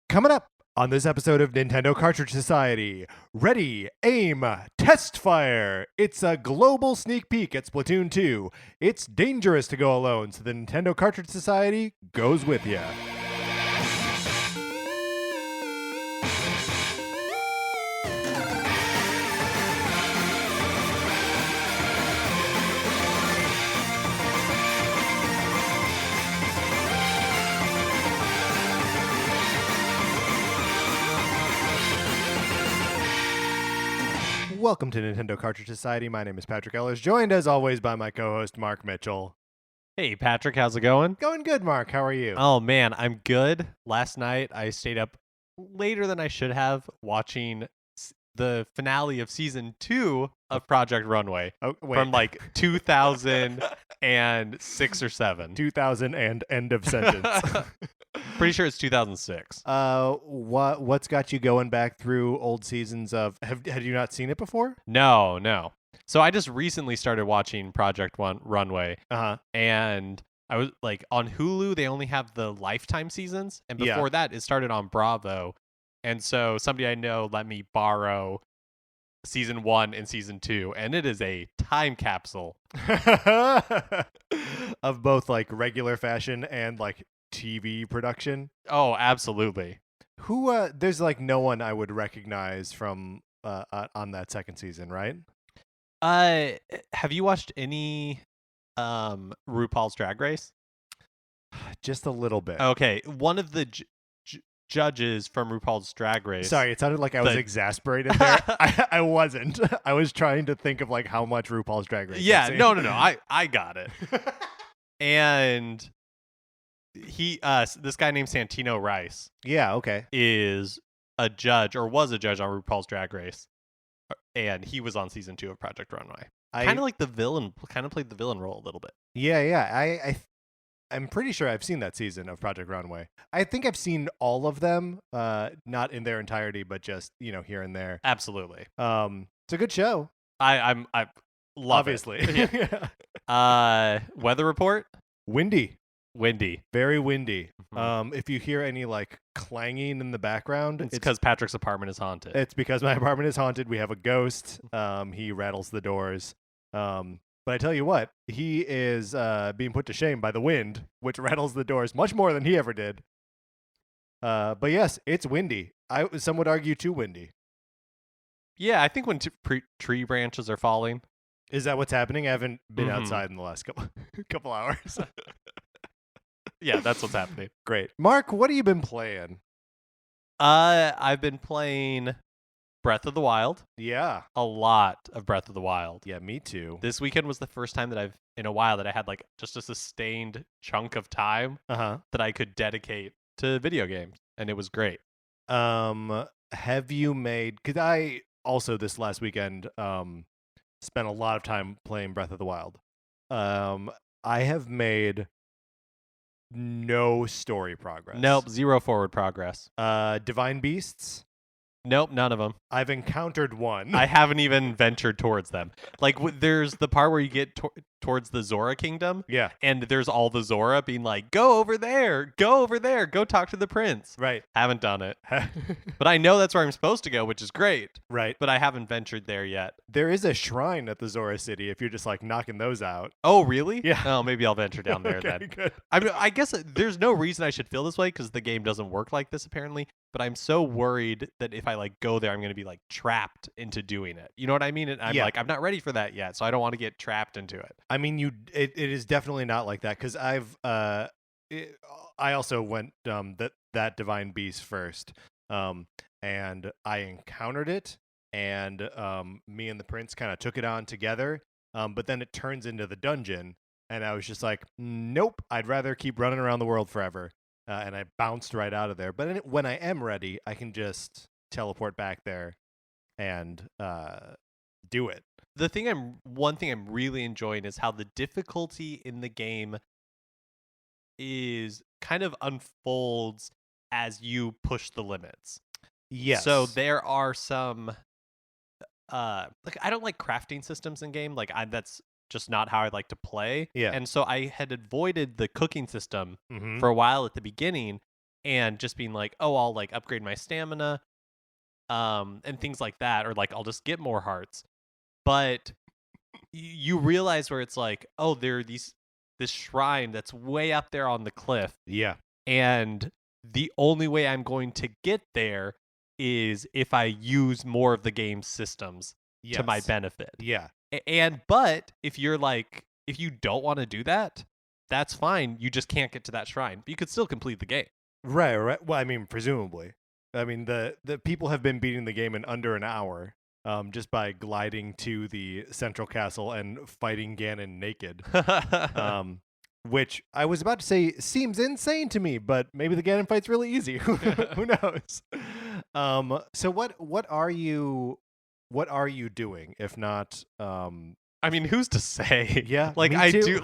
Coming up on this episode of Nintendo Cartridge Society, Ready, Aim, Testfire. It's a global sneak peek at Splatoon 2. It's dangerous to go alone, so the Nintendo Cartridge Society goes with you. Welcome to Nintendo Cartridge Society. My name is Patrick Ellers, joined as always by my co-host Mark Mitchell. Hey, Patrick, how's it going? Going good, Mark. How are you? Oh, man, I'm good. Last night, I stayed up later than I should have watching the finale of Season 2 of Project Runway from like 2006 or 7. 2000 and end of sentence. Pretty sure it's 2006. What's got you going back through old seasons of? Had you not seen it before? No. So I just recently started watching Project Runway. And I was like on Hulu, they only have the Lifetime seasons, and before that, it started on Bravo. And so somebody I know let me borrow Season 1 and Season 2, and it is a time capsule of both like regular fashion and like TV production. Oh, absolutely. Who there's like no one I would recognize from on that second season, right? Have you watched any RuPaul's Drag Race? Just a little bit. Okay, one of the judges from RuPaul's Drag Race. Sorry, it sounded like I was exasperated there. I wasn't. I was trying to think of like how much RuPaul's Drag Race. Yeah, no. I got it. And he this guy named Santino Rice. Yeah, okay. Is a judge or was a judge on RuPaul's Drag Race. And he was on Season 2 of Project Runway. Kind of like the villain, kind of played the villain role a little bit. Yeah. I'm pretty sure I've seen that season of Project Runway. I think I've seen all of them, not in their entirety, but just, here and there. Absolutely. It's a good show. I love Obviously. it. Yeah. Weather report? Windy. Very windy. Mm-hmm. If you hear any like clanging in the background, it's because Patrick's apartment is haunted. It's because my apartment is haunted. We have a ghost. He rattles the doors. But I tell you what, he is being put to shame by the wind, which rattles the doors much more than he ever did. But yes, it's windy. Some would argue too windy. Yeah, I think when tree branches are falling. Is that what's happening? I haven't been outside in the last couple hours. Yeah, that's what's happening. Great. Mark, what have you been playing? I've been playing Breath of the Wild. Yeah. A lot of Breath of the Wild. Yeah, me too. This weekend was the first time that in a while that I had like just a sustained chunk of time that I could dedicate to video games, and it was great. Have you made, because I also this last weekend spent a lot of time playing Breath of the Wild. I have made no story progress. Nope, zero forward progress. Divine Beasts? Nope, none of them. I've encountered one. I haven't even ventured towards them. Like, there's the part where you get towards the Zora Kingdom. Yeah. And there's all the Zora being like, go over there, go talk to the prince. Right. Haven't done it. But I know that's where I'm supposed to go, which is great. Right. But I haven't ventured there yet. There is a shrine at the Zora City if you're just like knocking those out. Oh, really? Yeah. Oh, maybe I'll venture down there Okay, then. Good. I mean, I guess there's no reason I should feel this way because the game doesn't work like this apparently. But I'm so worried that if I like go there, I'm going to be like trapped into doing it. You know what I mean? And I'm like, I'm not ready for that yet, so I don't want to get trapped into it. I mean, it is definitely not like that because I also went that Divine Beast first, and I encountered it, and me and the prince kind of took it on together, but then it turns into the dungeon, and I was just like, nope, I'd rather keep running around the world forever. And I bounced right out of there. But when I am ready, I can just teleport back there and do it. One thing I'm really enjoying is how the difficulty in the game is kind of unfolds as you push the limits. Yes. So there are some like I don't like crafting systems in game. Like that's just not how I like to play. Yeah. And so I had avoided the cooking system Mm-hmm. for a while at the beginning, and just being like, oh, I'll like upgrade my stamina, and things like that, or like I'll just get more hearts. But you realize where it's like, oh, there are this shrine that's way up there on the cliff. Yeah. And the only way I'm going to get there is if I use more of the game's systems to my benefit. Yeah. But if you're like, if you don't want to do that, that's fine. You just can't get to that shrine. But you could still complete the game. Right. Well, I mean, presumably. I mean, the people have been beating the game in under an hour, just by gliding to the central castle and fighting Ganon naked. Which I was about to say seems insane to me, but maybe the Ganon fight's really easy. Who knows? So what are you doing if not? I mean, who's to say? Yeah, like me I too.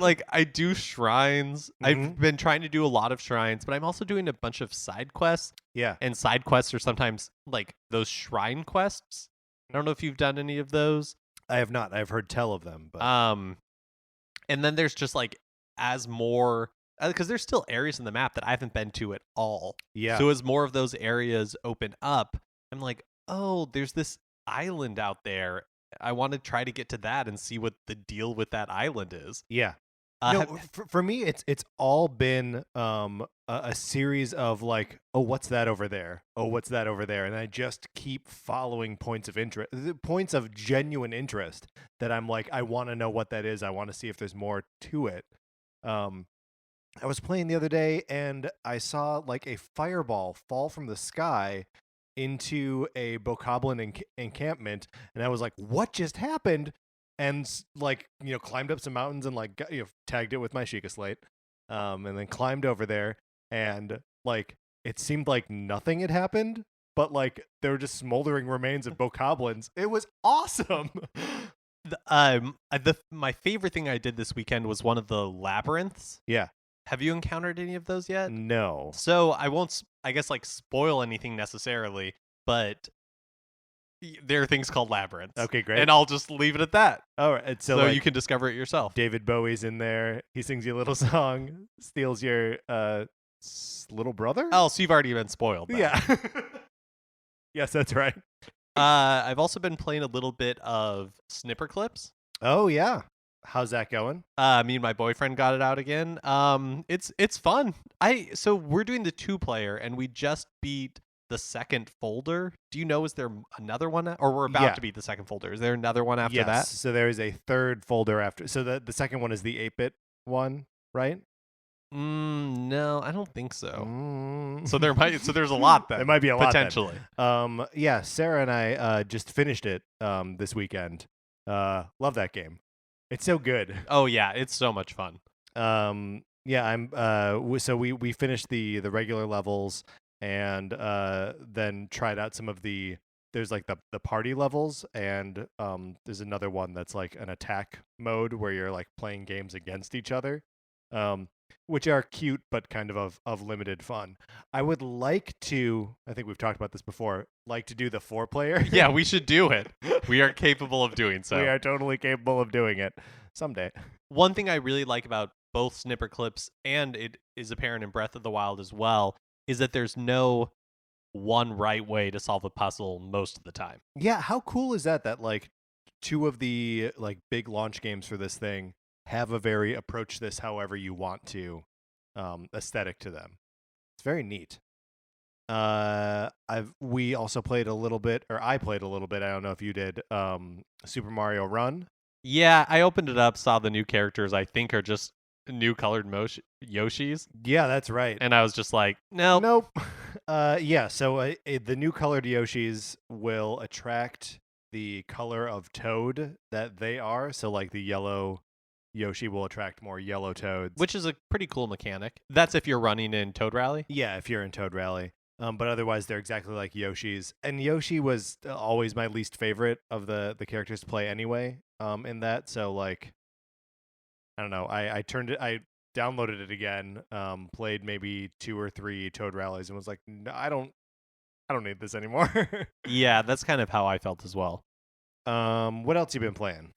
do shrines. I've been trying to do a lot of shrines, but I'm also doing a bunch of side quests. Yeah, and side quests are sometimes like those shrine quests. I don't know if you've done any of those. I have not. I've heard tell of them, but and then there's just like as more because there's still areas in the map that I haven't been to at all. Yeah. So as more of those areas open up, I'm like, oh, there's this island out there. I want to try to get to that and see what the deal with that island is. Yeah. No, for me, it's all been a series of like, oh, what's that over there? Oh, what's that over there? And I just keep following points of interest, points of genuine interest that I'm like, I want to know what that is. I want to see if there's more to it. I was playing the other day and I saw like a fireball fall from the sky into a Bokoblin encampment, and I was like, what just happened? And like, climbed up some mountains and like tagged it with my Sheikah Slate, and then climbed over there, and like it seemed like nothing had happened, but like there were just smoldering remains of Bokoblins. It was awesome. My favorite thing I did this weekend was one of the labyrinths. Yeah. Have you encountered any of those yet? No. So I won't, I guess, like spoil anything necessarily, but there are things called labyrinths. Okay, great. And I'll just leave it at that. All right. So like, you can discover it yourself. David Bowie's in there. He sings you a little song, steals your little brother. Oh, so you've already been spoiled. Then. Yeah. Yes, that's right. I've also been playing a little bit of Snipper Clips. Oh yeah. How's that going? Me and my boyfriend got it out again. It's fun. So we're doing the 2-player, and we just beat the second folder. Do you know, is there another one? Or we're about to beat the second folder. Is there another one after that? So there is a third folder after. So the second one is the 8-bit one, right? No, I don't think so. So there's a lot then. There might be a lot potentially. Then. Yeah, Sarah and I just finished it this weekend. Love that game. It's so good. Oh yeah, it's so much fun. Yeah, I'm so we finished the regular levels, and then tried out some of there's like the party levels, and there's another one that's like an attack mode where you're like playing games against each other. Which are cute but kind of limited fun. I would like to, I think we've talked about this before, like to do the 4-player. Yeah, we should do it. We are capable of doing so. We are totally capable of doing it someday. One thing I really like about both Snipper Clips, and it is apparent in Breath of the Wild as well, is that there's no one right way to solve a puzzle most of the time. Yeah, how cool is that like 2 of the like big launch games for this thing have a very approach this however you want to aesthetic to them. It's very neat. We also played a little bit, or I played a little bit, I don't know if you did, Super Mario Run. Yeah, I opened it up, saw the new characters I think are just new colored Yoshis. Yeah, that's right. And I was just like, nope. Yeah, so the new colored Yoshis will attract the color of Toad that they are. So like the yellow Yoshi will attract more yellow Toads. Which is a pretty cool mechanic. That's if you're running in Toad Rally? Yeah, if you're in Toad Rally. But otherwise, they're exactly like Yoshi's. And Yoshi was always my least favorite of the characters to play anyway, in that. So, like, I don't know. I downloaded it again, played maybe 2 or 3 Toad Rallies, and was like, no, I don't need this anymore. Yeah, that's kind of how I felt as well. What else you been playing?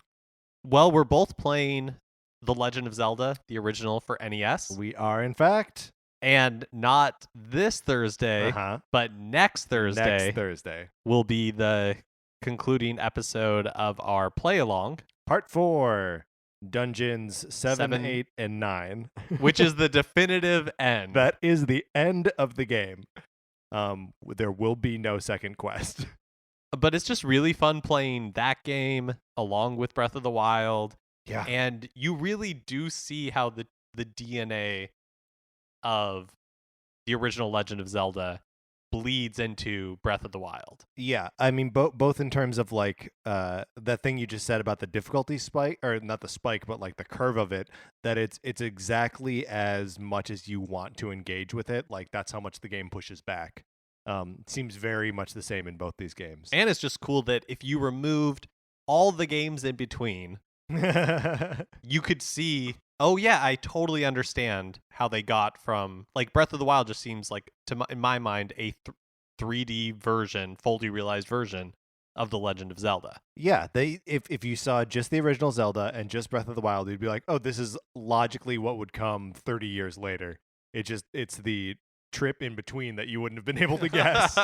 Well, we're both playing The Legend of Zelda, the original for NES. We are, in fact. And not this Thursday, but next Thursday. Next Thursday will be the concluding episode of our play along. Part 4. Dungeons 7, 8, and 9. Which is the definitive end. That is the end of the game. There will be no second quest. But it's just really fun playing that game along with Breath of the Wild. Yeah. And you really do see how the DNA of the original Legend of Zelda bleeds into Breath of the Wild. Yeah, I mean both in terms of like that thing you just said about the difficulty spike, or not the spike, but like the curve of it, that it's exactly as much as you want to engage with it. Like that's how much the game pushes back. Seems very much the same in both these games. And it's just cool that if you removed all the games in between, you could see, oh yeah, I totally understand how they got from, like, Breath of the Wild just seems like, in my mind, a 3D version, fully realized version of The Legend of Zelda. Yeah, if you saw just the original Zelda and just Breath of the Wild, you'd be like, oh, this is logically what would come 30 years later. It's the trip in between that you wouldn't have been able to guess.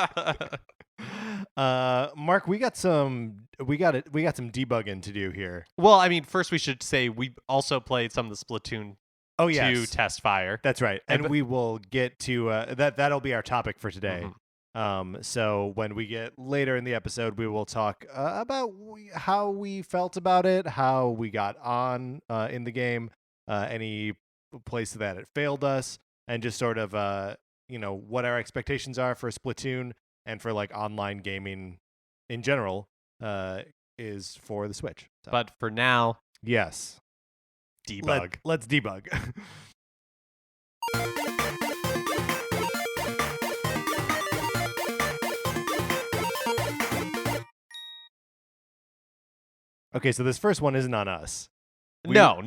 Mark, we got some debugging to do here. Well, I mean, first we should say we also played some of the Splatoon 2 Testfire. That's right. And we will get to that'll be our topic for today. Mm-hmm. So when we get later in the episode, we will talk about how we felt about it, how we got on in the game, any place that it failed us, and just sort of what our expectations are for Splatoon and for like online gaming in general is for the Switch. So. But for now, yes, debug. Let's debug. Okay, so this first one isn't on us. No.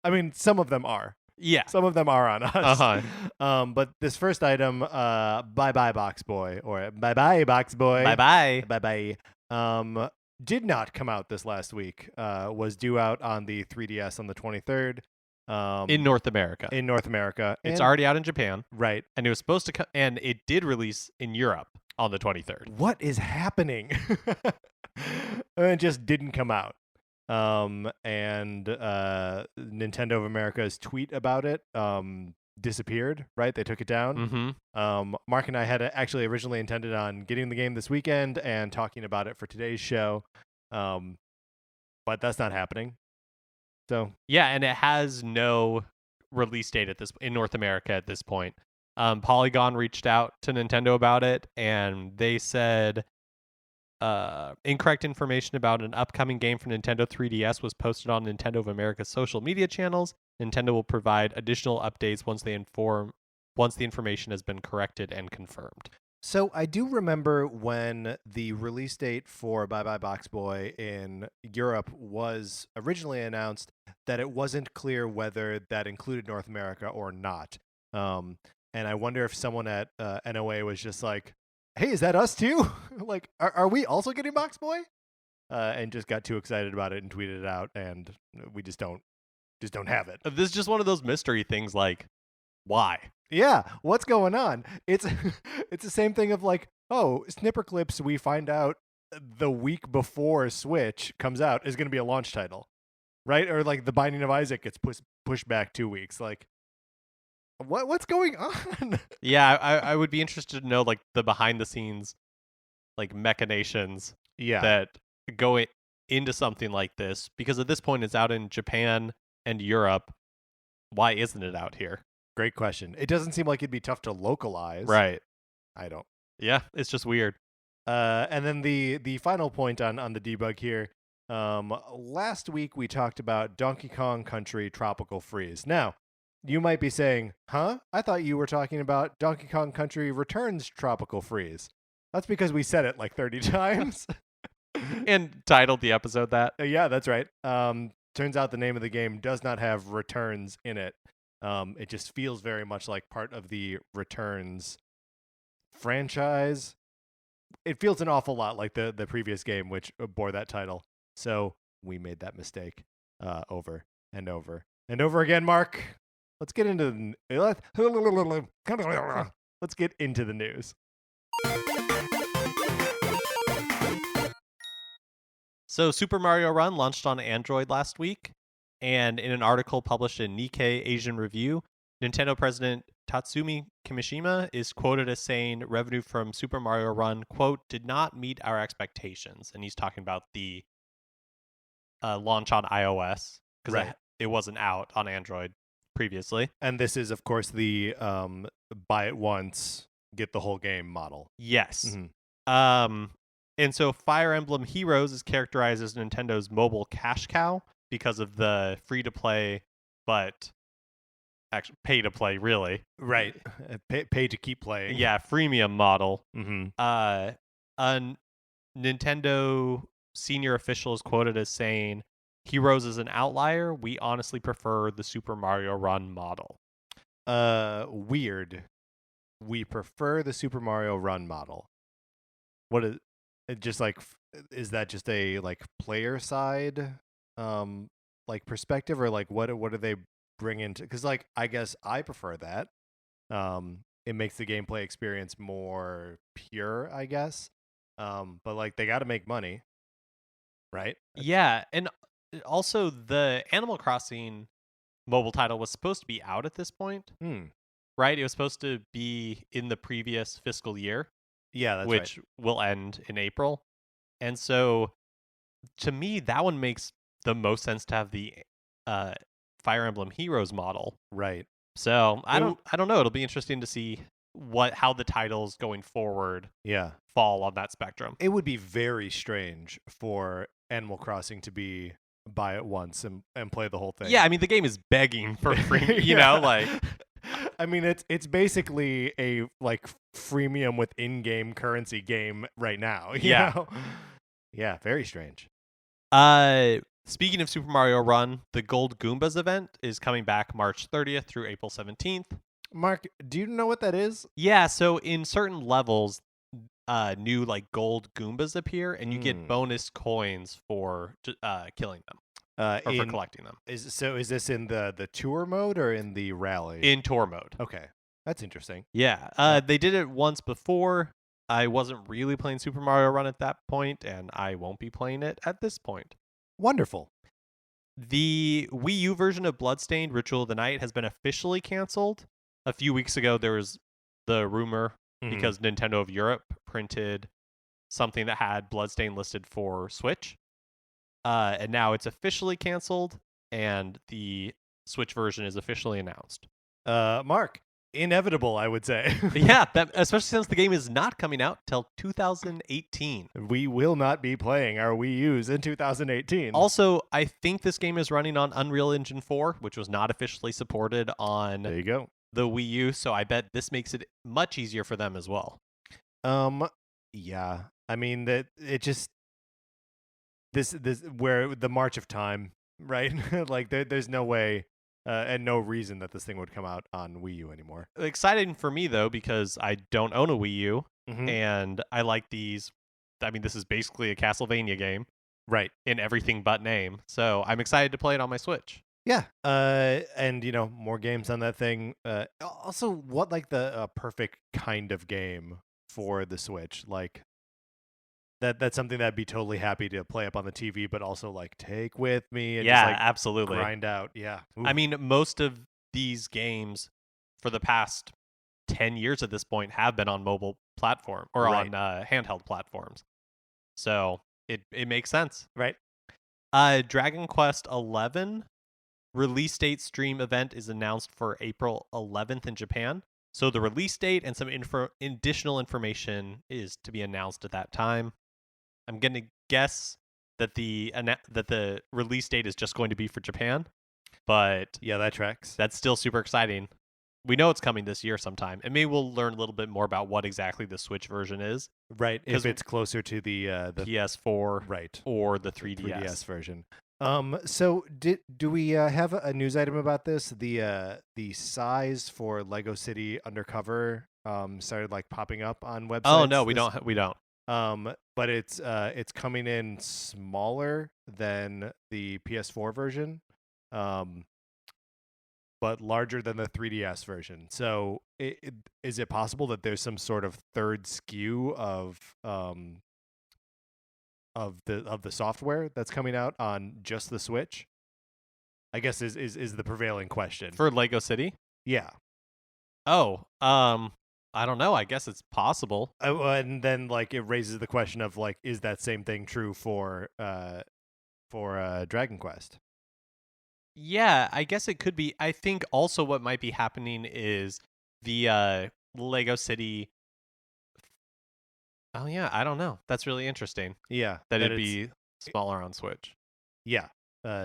I mean, some of them are. Yeah. Some of them are on us. But this first item, bye-bye Box Boy, or bye-bye Box Boy. Bye-bye. Bye-bye. Did not come out this last week. Was due out on the 3DS on the 23rd. In North America. It's already out in Japan. Right. And it was supposed to come, and it did release in Europe on the 23rd. What is happening? It just didn't come out. And Nintendo of America's tweet about it disappeared, right? They took it down. Mm-hmm. Mark and I had actually originally intended on getting the game this weekend and talking about it for today's show, but that's not happening. So yeah, and it has no release date in North America at this point. Polygon reached out to Nintendo about it, and they said incorrect information about an upcoming game for Nintendo 3DS was posted on Nintendo of America's social media channels. Nintendo will provide additional updates once the information has been corrected and confirmed. So I do remember when the release date for Bye Bye Box Boy in Europe was originally announced, that it wasn't clear whether that included North America or not. And I wonder if someone at NOA was just like, hey, is that us too? Like, are we also getting Box Boy? And just got too excited about it and tweeted it out, and we just don't have it. This is just one of those mystery things, like, why? Yeah, what's going on? It's the same thing of like, oh, Snipper Clips, we find out the week before Switch comes out is going to be a launch title, right? Or like The Binding of Isaac gets pushed back 2 weeks. Like, what's going on? Yeah, I would be interested to know like the behind the scenes like machinations that go into something like this, because at this point it's out in Japan and Europe. Why isn't it out here? Great question. It doesn't seem like it'd be tough to localize. Right. I don't. Yeah, it's just weird. And then the final point on the debug here. Last week we talked about Donkey Kong Country Tropical Freeze. Now, you might be saying, huh? I thought you were talking about Donkey Kong Country Returns Tropical Freeze. That's because we said it like 30 times. And titled the episode that. Yeah, that's right. Turns out the name of the game does not have returns in it. It just feels very much like part of the Returns franchise. It feels an awful lot like the previous game, which bore that title. So we made that mistake over and over and over again, Mark. let's get into let's get into the news. So Super Mario Run launched on Android last week, and in an article published in Nikkei Asian Review, Nintendo President Tatsumi Kimishima is quoted as saying revenue from Super Mario Run, quote, did not meet our expectations. And he's talking about the launch on iOS, because it wasn't out on Android previously. And this is, of course, the buy it once, get the whole game model. Yes. Mm-hmm. And so Fire Emblem Heroes is characterized as Nintendo's mobile cash cow because of the free-to-play, but actually pay-to-play, really. Right. Pay to keep playing. Yeah, freemium model. Mm-hmm. A Nintendo senior official is quoted as saying, Heroes is an outlier. We honestly prefer the Super Mario Run model. Weird. We prefer the Super Mario Run model. What is it? Just like, is that just a like player side like perspective, or like what do they bring into, because like I guess I prefer that. It makes the gameplay experience more pure, I guess. But like they got to make money, right? Yeah, and also the Animal Crossing mobile title was supposed to be out at this point. Right? It was supposed to be in the previous fiscal year. Yeah, that's which will end in April. And so to me, that one makes the most sense to have the Fire Emblem Heroes model. Right. So I don't know. It'll be interesting to see how the titles going forward fall on that spectrum. It would be very strange for Animal Crossing to be buy it once and play the whole thing. Yeah, I mean the game is begging for free, you know, like I mean it's basically a like freemium with in-game currency game right now. You know? Yeah, very strange. Speaking of Super Mario Run, the Gold Goombas event is coming back March 30th through April 17th. Mark, do you know what that is? Yeah, so in certain levels, new like gold Goombas appear, and you get bonus coins for killing them. Or for collecting them. Is this in the tour mode or in the rally? In tour mode. Okay. That's interesting. Yeah. They did it once before. I wasn't really playing Super Mario Run at that point, and I won't be playing it at this point. Wonderful. The Wii U version of Bloodstained Ritual of the Night has been officially canceled. A few weeks ago, there was the rumor because Nintendo of Europe printed something that had Bloodstained listed for Switch. And now it's officially canceled, and the Switch version is officially announced. Mark, inevitable, I would say. Yeah, especially since the game is not coming out till 2018. We will not be playing our Wii U's in 2018. Also, I think this game is running on Unreal Engine 4, which was not officially supported on there you go. The Wii U, so I bet this makes it much easier for them as well. Yeah. I mean that it just this where the march of time, right? Like there's no way and no reason that this thing would come out on Wii U anymore. Exciting for me though, because I don't own a Wii U, and I like these. I mean, this is basically a Castlevania game, right? In everything but name. So I'm excited to play it on my Switch. Yeah, and you know, more games on that thing. Also, what like the perfect kind of game for the Switch? Like that's something that I'd be totally happy to play up on the TV, but also like take with me and just, like, absolutely grind out. Yeah, ooh. I mean, most of these games for the past 10 years at this point have been on mobile platform or on handheld platforms, so it makes sense, right? Dragon Quest 11 release date stream event is announced for April 11th in Japan. So the release date and some additional information is to be announced at that time. I'm going to guess that the release date is just going to be for Japan, but yeah, that tracks. That's still super exciting. We know it's coming this year sometime, and maybe we'll learn a little bit more about what exactly the Switch version is. Right, if it's closer to the PS4, right, or the 3DS version. So do we have a news item about this? The size for Lego City Undercover started like popping up on websites. Oh no, we don't. But it's coming in smaller than the PS4 version. but larger than the 3DS version. So is it possible that there's some sort of third SKU of the software that's coming out on just the Switch? I guess is the prevailing question. For Lego City? Yeah. Oh, I don't know. I guess it's possible. And then like it raises the question of like, is that same thing true for Dragon Quest? Yeah, I guess it could be. I think also what might be happening is the Lego City. Oh yeah, I don't know. That's really interesting. Yeah, that it'd be smaller on Switch. Yeah.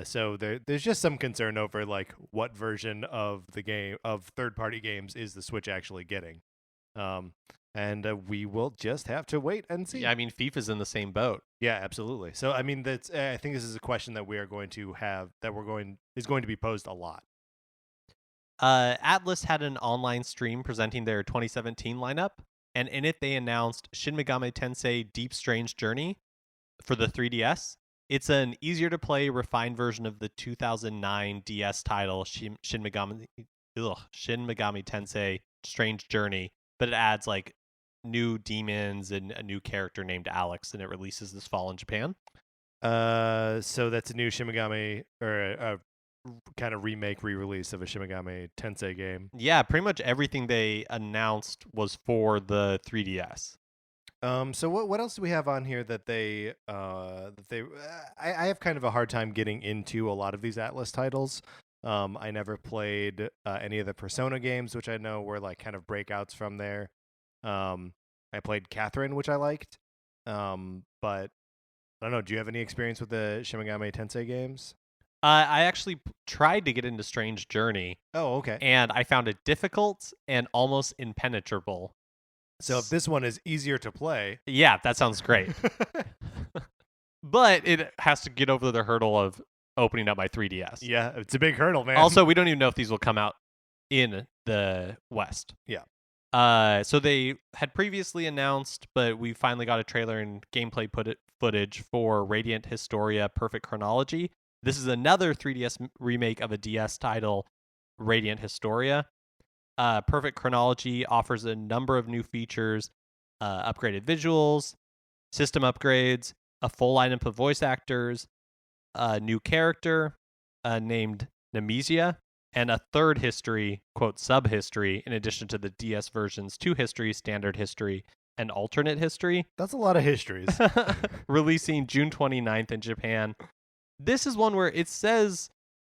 So there's just some concern over like what version of the game of third-party games is the Switch actually getting, and we will just have to wait and see. Yeah, I mean FIFA's in the same boat. Yeah, absolutely. So I mean that's I think this is a question that we are going to have is going to be posed a lot. Atlas had an online stream presenting their 2017 lineup, and in it they announced Shin Megami Tensei Deep Strange Journey for the 3DS. It's an easier to play, refined version of the 2009 DS title Shin Megami Tensei Strange Journey, but it adds like new demons and a new character named Alex, and it releases this fall in Japan. So that's a new Shin Megami or a kind of remake re-release of a Shin Megami Tensei game. Yeah, pretty much everything they announced was for the 3DS. So what else do we have on here that I have kind of a hard time getting into a lot of these Atlas titles. I never played any of the Persona games, which I know were like kind of breakouts from there. I played Catherine, which I liked. But I don't know. Do you have any experience with the Shin Megami Tensei games? I actually tried to get into Strange Journey. Oh, okay. And I found it difficult and almost impenetrable. So if this one is easier to play... Yeah, that sounds great. But it has to get over the hurdle of opening up my 3DS. Yeah, it's a big hurdle, man. Also, we don't even know if these will come out in the West. Yeah. So they had previously announced, but we finally got a trailer and gameplay footage for Radiant Historia Perfect Chronology. This is another 3DS remake of a DS title, Radiant Historia. Perfect Chronology offers a number of new features, upgraded visuals, system upgrades, a full lineup of voice actors, a new character named Nemesia, and a third history, quote, sub-history, in addition to the DS version's 2 histories, standard history, and alternate history. That's a lot of histories. Releasing June 29th in Japan. This is one where it says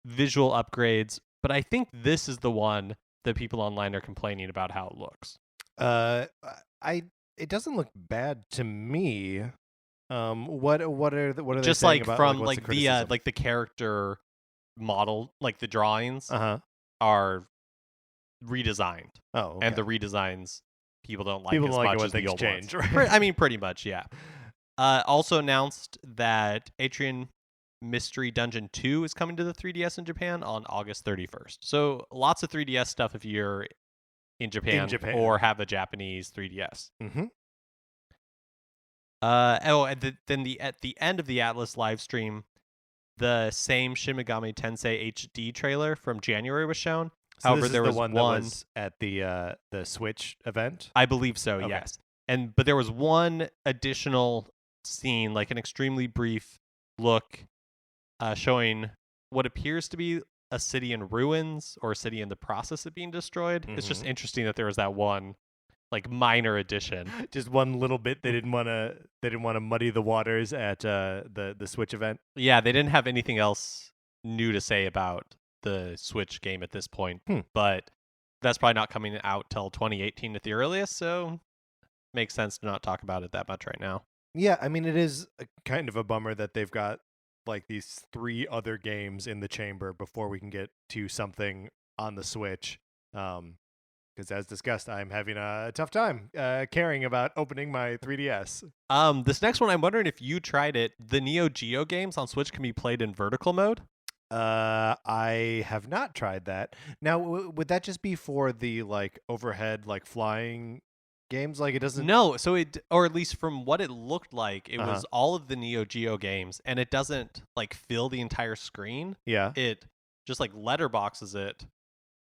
visual upgrades, but I think this is the one that people online are complaining about how it looks. It doesn't look bad to me. What are they just saying like about, from like the character model, like the drawings are redesigned. Oh, okay. And the redesigns people don't like people as don't like much it as when the things old change. ones. Right? I mean, pretty much, yeah. Also announced that Atrian Mystery Dungeon 2 is coming to the 3DS in Japan on August 31st. So lots of 3DS stuff if you're in Japan or have a Japanese 3DS. Mm-hmm. Then at the end of the Atlas live stream, the same Shin Megami Tensei HD trailer from January was shown. So However, this is there the was one that was at the Switch event. I believe so. Okay. Yes. But there was one additional scene, like an extremely brief look, showing what appears to be a city in ruins or a city in the process of being destroyed. Mm-hmm. It's just interesting that there was that one, like, minor addition. Just one little bit. They didn't want to muddy the waters at the Switch event. Yeah, they didn't have anything else new to say about the Switch game at this point. But that's probably not coming out till 2018 at the earliest, so makes sense to not talk about it that much right now. Yeah, I mean, it is kind of a bummer that they've got like these 3 other games in the chamber before we can get to something on the Switch. Because as discussed, I'm having a tough time caring about opening my 3DS. This next one, I'm wondering if you tried it. The Neo Geo games on Switch can be played in vertical mode. I have not tried that. Now, would that just be for the like overhead, like flying games? Like it doesn't. No, so or at least from what it looked like, it was all of the Neo Geo games, and it doesn't like fill the entire screen. Yeah, it just like letterboxes it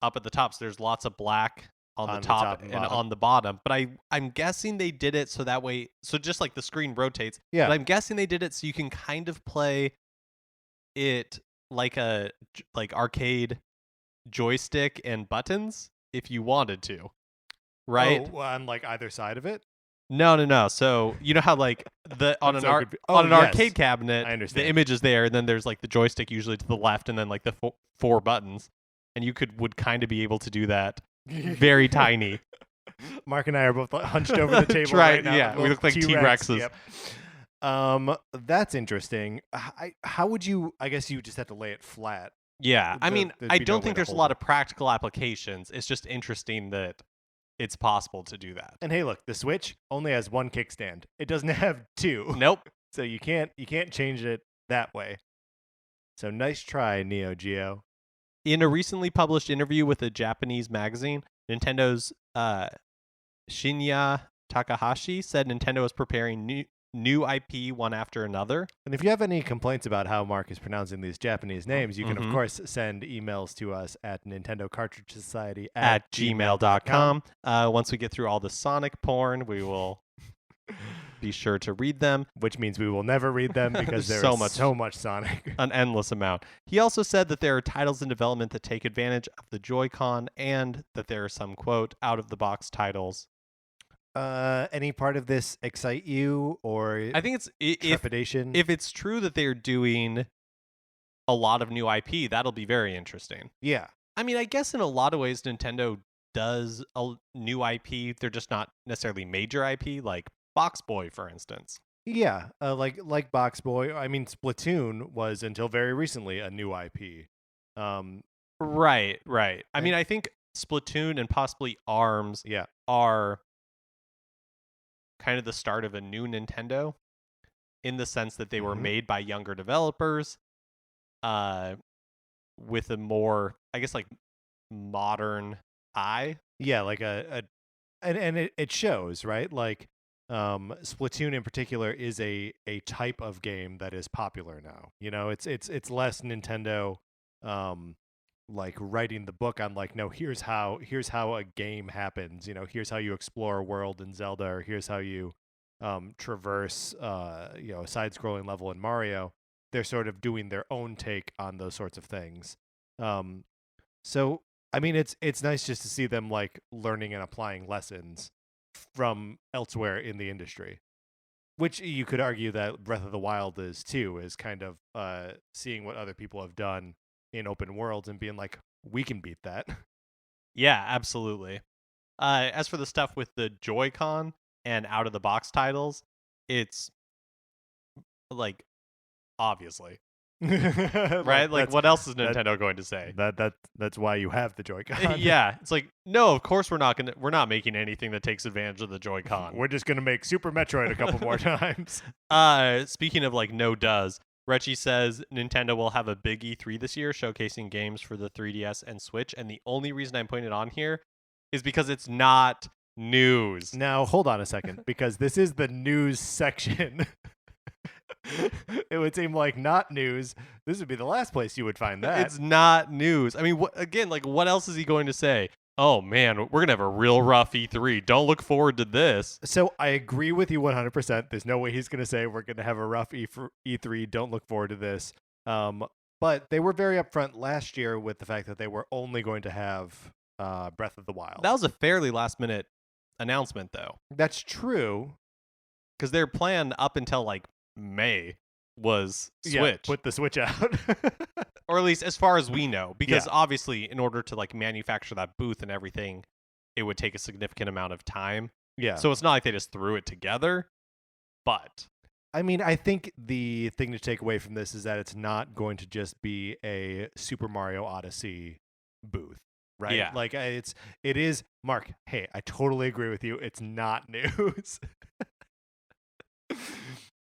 up at the top, so there's lots of black on the On the top, top and and bottom. on the bottom. But I'm guessing they did it so that way, so just like the screen rotates. Yeah. But I'm guessing they did it so you can kind of play it like a arcade joystick and buttons if you wanted to, right? Oh, on like either side of it? No. So you know how like on an yes. arcade cabinet, I understand. the image is there, and then there's like the joystick usually to the left, and then like the four buttons, and you would kind of be able to do that very tiny. Mark and I are both hunched over the table right now. Yeah, we look like T-Rexes. Yep. That's interesting. How would you? I guess you just have to lay it flat. Yeah, I mean, I don't think there's a lot of practical applications. It's just interesting that it's possible to do that. And hey, look, the Switch only has one kickstand. It doesn't have two. Nope. So you can't change it that way. So nice try, Neo Geo. In a recently published interview with a Japanese magazine, Nintendo's Shinya Takahashi said Nintendo is preparing new IP one after another. And if you have any complaints about how Mark is pronouncing these Japanese names, you can, of course, send emails to us at Nintendo Cartridge Society at gmail.com. Once we get through all the Sonic porn, we will be sure to read them. Which means we will never read them because there's so much Sonic. An endless amount. He also said that there are titles in development that take advantage of the Joy-Con and that there are some, quote, out-of-the-box titles. Any part of this excite you or I think it's trepidation? If it's true that they're doing a lot of new IP, that'll be very interesting. Yeah. I mean, I guess in a lot of ways Nintendo does a new IP. They're just not necessarily major IP, like Box Boy, for instance. Yeah, like Box Boy. I mean, Splatoon was until very recently a new IP. Right. I mean, I think Splatoon and possibly ARMS are kind of the start of a new Nintendo in the sense that they were made by younger developers with a more, I guess, like modern eye. Yeah, like and it shows, right? Like Splatoon in particular is a type of game that is popular now. You know, it's less Nintendo like writing the book on like, no, here's how a game happens, you know, here's how you explore a world in Zelda, or here's how you traverse a side-scrolling level in Mario. They're sort of doing their own take on those sorts of things. So I mean, it's nice just to see them like learning and applying lessons from elsewhere in the industry, which you could argue that Breath of the Wild is too, is kind of seeing what other people have done in open worlds and being like, we can beat that. Yeah, absolutely. As for the stuff with the Joy-Con and out-of-the-box titles, it's like, obviously. Right? Like, what else is Nintendo going to say? That's why you have the Joy-Con. Yeah, it's like, no, of course we're not making anything that takes advantage of the Joy-Con. We're just gonna make Super Metroid a couple more times. Speaking of like no does, Reggie says Nintendo will have a big E3 this year showcasing games for the 3DS and Switch, and the only reason I'm putting it on here is because it's not news. Now, hold on a second, because this is the news section. It would seem like not news. This would be the last place you would find that. It's not news. I mean, what else is he going to say? Oh man, we're going to have a real rough E3. Don't look forward to this. So I agree with you 100%. There's no way he's going to say we're going to have a rough E3. Don't look forward to this. But they were very upfront last year with the fact that they were only going to have Breath of the Wild. That was a fairly last minute announcement, though. That's true. Because their plan up until like May was Switch. Yeah, put the Switch out. Or at least as far as we know. Because obviously, in order to like manufacture that booth and everything, it would take a significant amount of time. Yeah. So it's not like they just threw it together. But I mean, I think the thing to take away from this is that it's not going to just be a Super Mario Odyssey booth, right? Yeah. Like it is, Mark, hey, I totally agree with you. It's not news.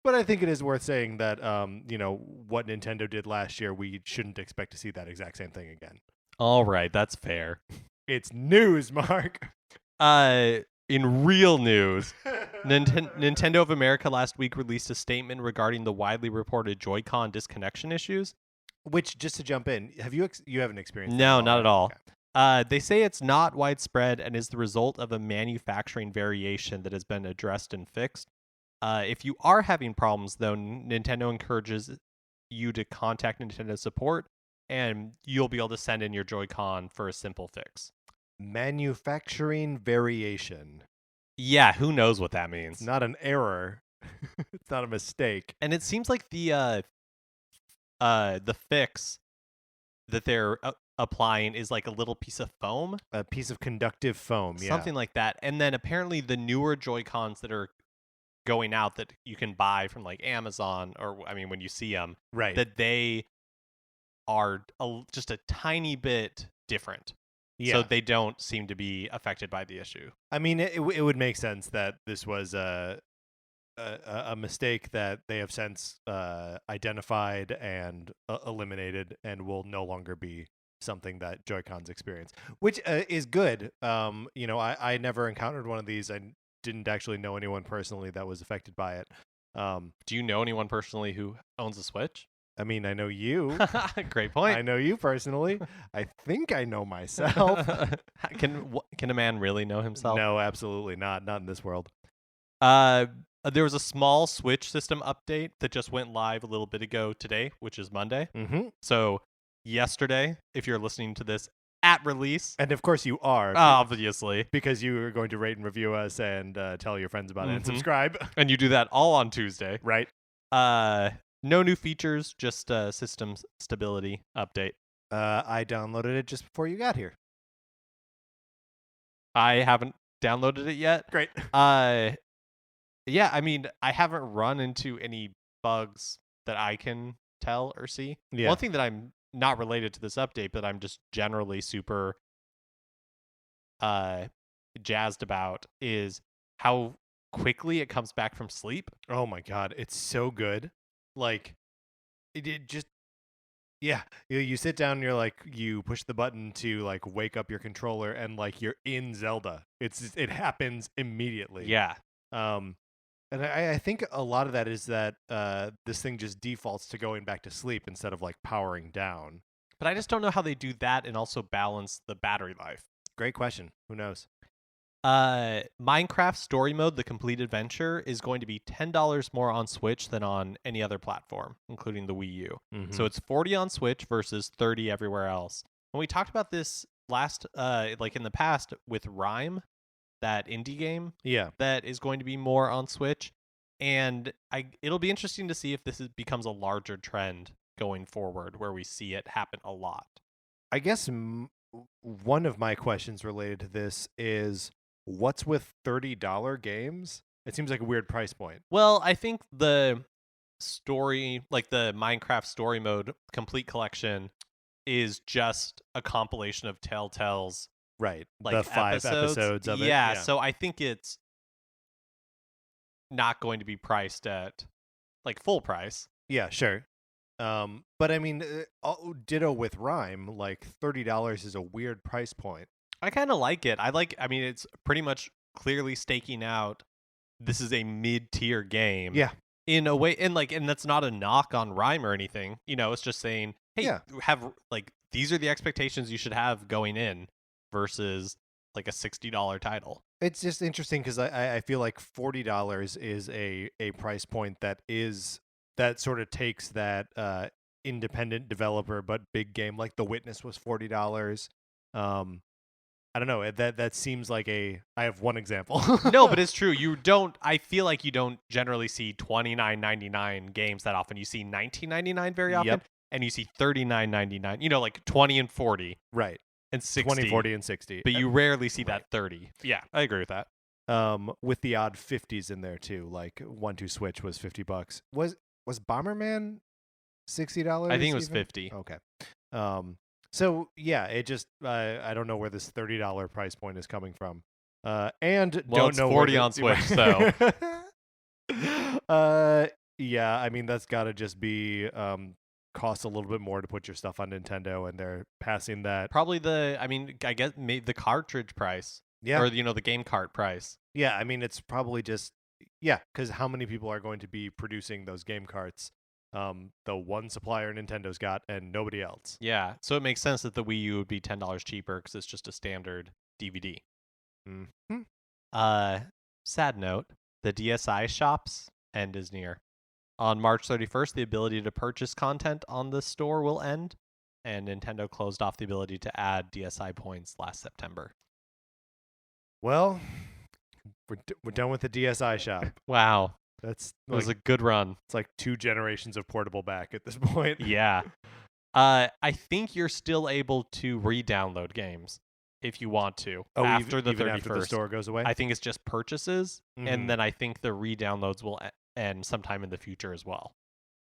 But I think it is worth saying that, what Nintendo did last year, we shouldn't expect to see that exact same thing again. All right, that's fair. It's news, Mark. In real news, Nintendo of America last week released a statement regarding the widely reported Joy-Con disconnection issues. Which, just to jump in, you haven't experienced? No, not at all. They say it's not widespread and is the result of a manufacturing variation that has been addressed and fixed. If you are having problems, though, Nintendo encourages you to contact Nintendo support, and you'll be able to send in your Joy-Con for a simple fix. Manufacturing variation. Yeah, who knows what that means? It's not an error. It's not a mistake. And it seems like the fix that they're applying is like a little piece of foam, a piece of conductive foam, something like that. And then apparently the newer Joy-Cons that are going out that you can buy from like Amazon, or I mean when you see them, right, that they are just a tiny bit different. Yeah. So they don't seem to be affected by the issue. I mean, it would make sense that this was a mistake that they have since identified and eliminated, and will no longer be something that Joy-Cons experience, which is good. I never encountered one of these. I didn't actually know anyone personally that was affected by it. Do you know anyone personally who owns a Switch? I mean, I know you. Great point. I know you personally. I think I know myself. Can a man really know himself? No, absolutely not. Not in this world. There was a small Switch system update that just went live a little bit ago today, which is Monday. Mm-hmm. So yesterday, if you're listening to this at release, and of course you are, obviously, because you are going to rate and review us and tell your friends about it and subscribe, and you do that all on Tuesday, right? No new features, just system stability update. I downloaded it just before you got here. I haven't downloaded it yet. Great. Yeah, I mean, I haven't run into any bugs that I can tell or see. Yeah. One thing that I'm not related to this update, but I'm just generally super jazzed about is how quickly it comes back from sleep. Oh my god, it's so good. Like, it just, yeah. You sit down and you're like, you push the button to like wake up your controller, and like you're in Zelda. It happens immediately. Yeah. And I think a lot of that is that this thing just defaults to going back to sleep instead of like powering down. But I just don't know how they do that and also balance the battery life. Great question. Who knows? Minecraft Story Mode, the complete adventure, is going to be $10 more on Switch than on any other platform, including the Wii U. Mm-hmm. So it's $40 on Switch versus $30 everywhere else. And we talked about this in the past with Rime, that indie game, that is going to be more on Switch, and it'll be interesting to see if this becomes a larger trend going forward, where we see it happen a lot. I guess one of my questions related to this is, what's with $30 games? It seems like a weird price point. Well, I think the story, like the Minecraft Story Mode complete collection, is just a compilation of Telltale's. Right. Like the 5 episodes of it. Yeah, so I think it's not going to be priced at like full price. Yeah, sure. But I mean, ditto with Rime, like $30 is a weird price point. I kind of like it. I mean, it's pretty much clearly staking out this is a mid-tier game. Yeah. In a way, and that's not a knock on Rime or anything. It's just saying, hey, these are the expectations you should have going in, versus like a $60 title. It's just interesting because I feel like $40 is a price point that sort of takes that independent developer but big game. Like The Witness was $40. I don't know, that seems like I have one example. No, but it's true. I feel like you don't generally see $29.99 games that often. You see $19.99 very often, and you see $39.99, like 20 and 40. Right. And 60. 20, 40, and 60. But you rarely see that 30. Yeah, I agree with that. With the odd 50s in there too. Like 1-2 Switch was $50. Was Bomberman $60? I think it was 50. Okay. So yeah, it just I don't know where this $30 price point is coming from. And don't know 40 on Switch, so. Yeah, I mean that's got to just be costs a little bit more to put your stuff on Nintendo, and they're passing that. Probably I guess the cartridge price. Yeah. Or the game cart price. Yeah, I mean it's probably just because how many people are going to be producing those game carts? the one supplier Nintendo's got and nobody else. Yeah, so it makes sense that the Wii U would be $10 cheaper because it's just a standard DVD. Mm-hmm. Sad note, the DSi shops end is near. On March 31st, the ability to purchase content on the store will end, and Nintendo closed off the ability to add DSi points last September. Well, we're done with the DSi shop. Wow. It was a good run. It's like 2 generations of portable back at this point. Yeah. I think you're still able to re-download games if you want to after the 31st. After the store goes away? I think it's just purchases, and then I think the re-downloads will end sometime in the future as well.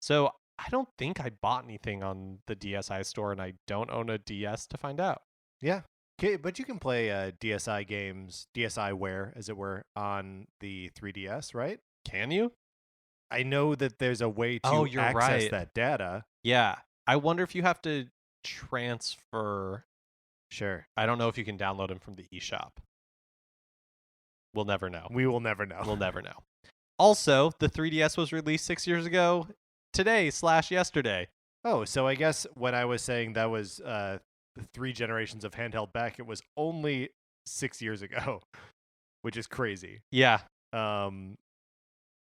So I don't think I bought anything on the DSi store, and I don't own a DS to find out. Yeah. Okay, but you can play DSi games, DSiWare, as it were, on the 3DS, right? Can you? I know that there's a way to access that data. Yeah. I wonder if you have to transfer. Sure. I don't know if you can download them from the eShop. We'll never know. We will never know. We'll never know. Also, the 3DS was released 6 years ago today/yesterday. Oh, so I guess when I was saying that was the 3 generations of handheld back, it was only 6 years ago, which is crazy. Yeah.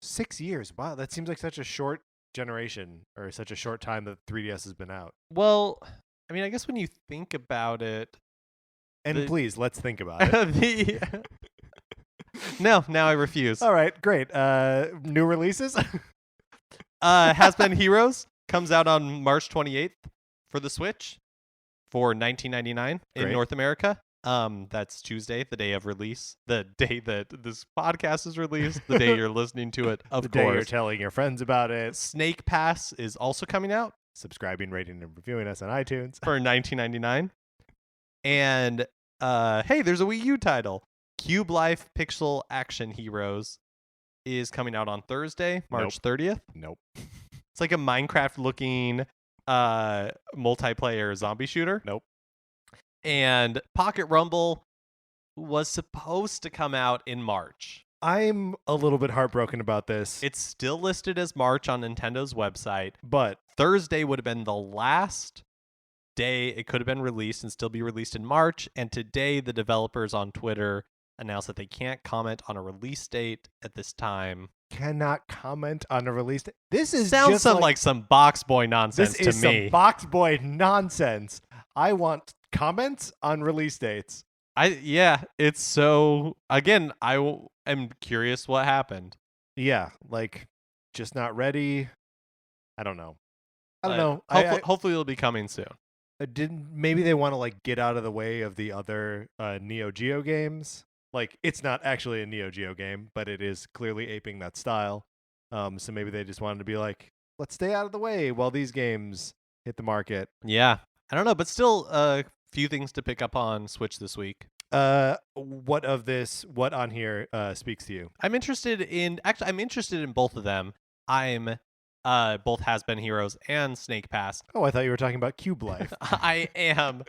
6 years. Wow, that seems like such a short generation or such a short time that 3DS has been out. Well, I mean, I guess when you think about it. And please, let's think about it. No, now I refuse. All right, great. New releases? Has Been Heroes comes out on March 28th for the Switch for $19.99 in North America. That's Tuesday, the day of release, the day that this podcast is released, the day you're listening to it, of the course. Day you're telling your friends about it. Snake Pass is also coming out. Subscribing, rating, and reviewing us on iTunes. For $19.99. And, hey, there's a Wii U title. Cube Life Pixel Action Heroes is coming out on Thursday, March 30th. Nope. It's like a Minecraft-looking multiplayer zombie shooter. Nope. And Pocket Rumble was supposed to come out in March. I'm a little bit heartbroken about this. It's still listed as March on Nintendo's website, but Thursday would have been the last day it could have been released and still be released in March. And today, the developers on Twitter announced that they can't comment on a release date at this time. Cannot comment on a release date. This is sounds like some box boy nonsense to me. This is some box boy nonsense. I want comments on release dates. It's so. Again, am curious what happened. Yeah, like just not ready. I don't know. Hopefully, it'll be coming soon. Maybe they want to like get out of the way of the other Neo Geo games. Like it's not actually a Neo Geo game, but it is clearly aping that style. So maybe they just wanted to be like, let's stay out of the way while these games hit the market. Yeah, I don't know, but still a few things to pick up on Switch this week. What on here speaks to you? I'm interested in both of them. I'm both Has Been Heroes and Snake Pass. Oh, I thought you were talking about Cube Life. I am.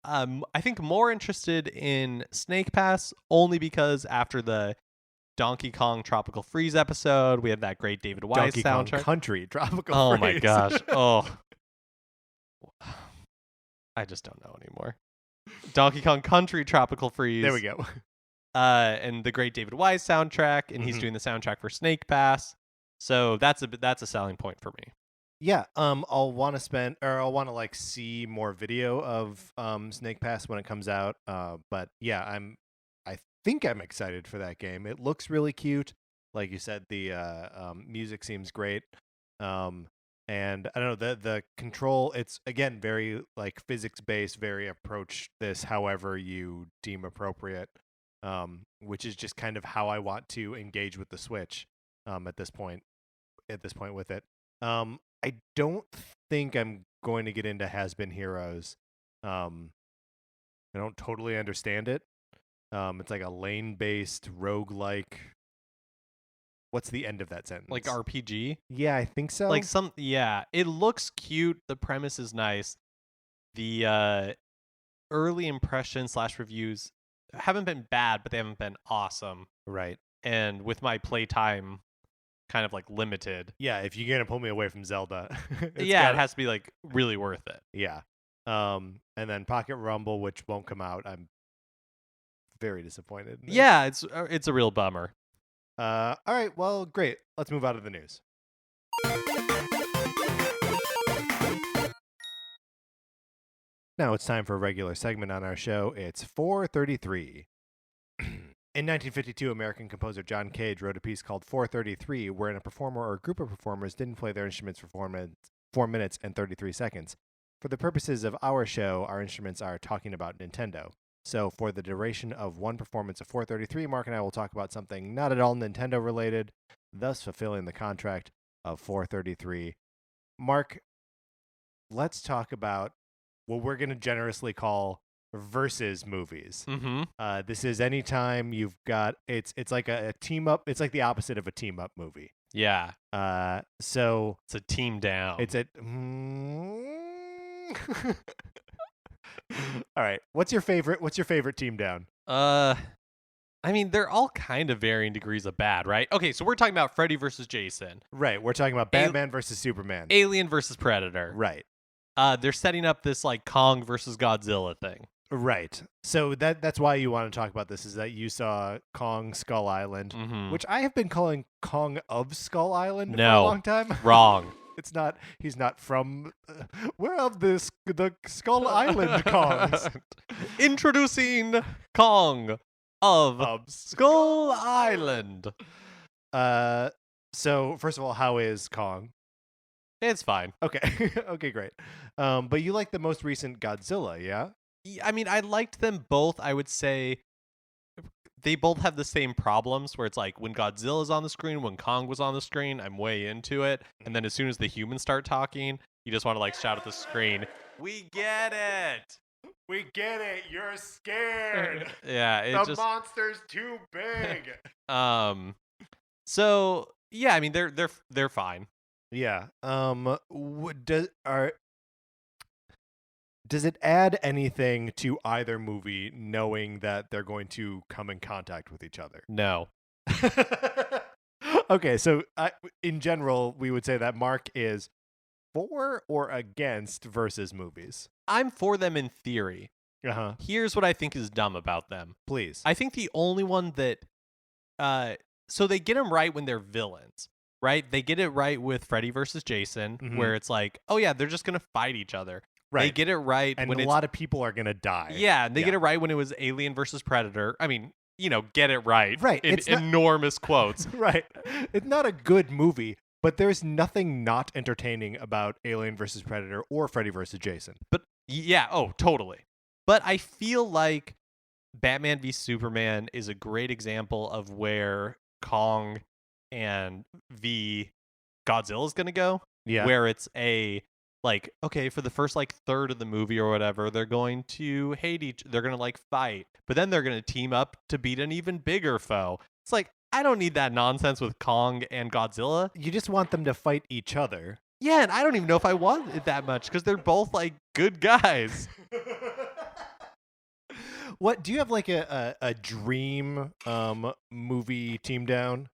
I think more interested in Snake Pass only because after the Donkey Kong Tropical Freeze episode, we had that great David Wise Donkey soundtrack. Kong Country Tropical Freeze. Oh my gosh. Oh. I just don't know anymore. Donkey Kong Country Tropical Freeze. There we go. And the great David Wise soundtrack, and he's doing the soundtrack for Snake Pass. So that's a selling point for me. Yeah, I'll want to like see more video of Snake Pass when it comes out. But yeah, I think I'm excited for that game. It looks really cute. Like you said, the music seems great. And I don't know, the control, it's again very like physics based, very approach this however you deem appropriate. Which is just kind of how I want to engage with the Switch at this point with it. I don't think I'm going to get into Has Been Heroes. I don't totally understand it. It's like a lane-based roguelike. What's the end of that sentence? Like RPG? Yeah, I think so. It looks cute. The premise is nice. The early impressions / reviews haven't been bad, but they haven't been awesome. Right. And with my playtime kind of like limited. Yeah, if you're gonna pull me away from Zelda, It has to be like really worth it. Yeah. And then Pocket Rumble, which won't come out. I'm very disappointed. Yeah, it's a real bummer. All right, well, great. Let's move out of the news. Now it's time for a regular segment on our show. It's 433. In 1952, American composer John Cage wrote a piece called 433, wherein a performer or a group of performers didn't play their instruments for 4 minutes and 33 seconds. For the purposes of our show, our instruments are talking about Nintendo. So for the duration of one performance of 433, Mark and I will talk about something not at all Nintendo related, thus fulfilling the contract of 433. Mark, let's talk about what we're going to generously call versus movies. Mm-hmm. This is anytime you've got it's like a team up. It's like the opposite of a team up movie. Yeah. So it's a team down. It's a. All right. What's your favorite team down? I mean, they're all kind of varying degrees of bad, right? Okay, so we're talking about Freddy versus Jason. Right. We're talking about Batman versus Superman. Alien versus Predator. Right. They're setting up this like Kong versus Godzilla thing. Right. So that's why you want to talk about this, is that you saw Kong Skull Island, which I have been calling Kong of Skull Island for a long time. Wrong. It's not. He's not from. We're of the Skull Island Kongs. Introducing Kong of Skull Island. So first of all, how is Kong? It's fine. Okay. Okay, great. But you like the most recent Godzilla, yeah? I mean, I liked them both. I would say they both have the same problems where it's like when Godzilla's on the screen, when Kong was on the screen, I'm way into it. And then as soon as the humans start talking, you just want to like shout at the screen, "We get it! We get it! You're scared! Yeah, the monster's too big!" So yeah, I mean they're fine. Yeah. Does it add anything to either movie knowing that they're going to come in contact with each other? No. Okay, so in general, we would say that Mark is for or against versus movies. I'm for them in theory. Here's what I think is dumb about them. Please. I think the only one that so they get them right when they're villains, right? They get it right with Freddy versus Jason, where it's like, oh yeah, they're just gonna fight each other. Right. They get it right and when a lot of people are gonna die. Yeah, and they get it right when it was Alien versus Predator. I mean, get it right. Right. In enormous quotes. Right. It's not a good movie, but there's nothing not entertaining about Alien versus Predator or Freddy versus Jason. But yeah, totally. But I feel like Batman v Superman is a great example of where Kong and v Godzilla is going to go. Yeah. Where it's like, okay, for the first like third of the movie or whatever, they're going to hate they're going to like fight, but then they're going to team up to beat an even bigger foe. It's like, I don't need that nonsense with Kong and Godzilla. You just want them to fight each other. Yeah, and I don't even know if I want it that much because they're both like good guys. What do you have like a dream movie team down?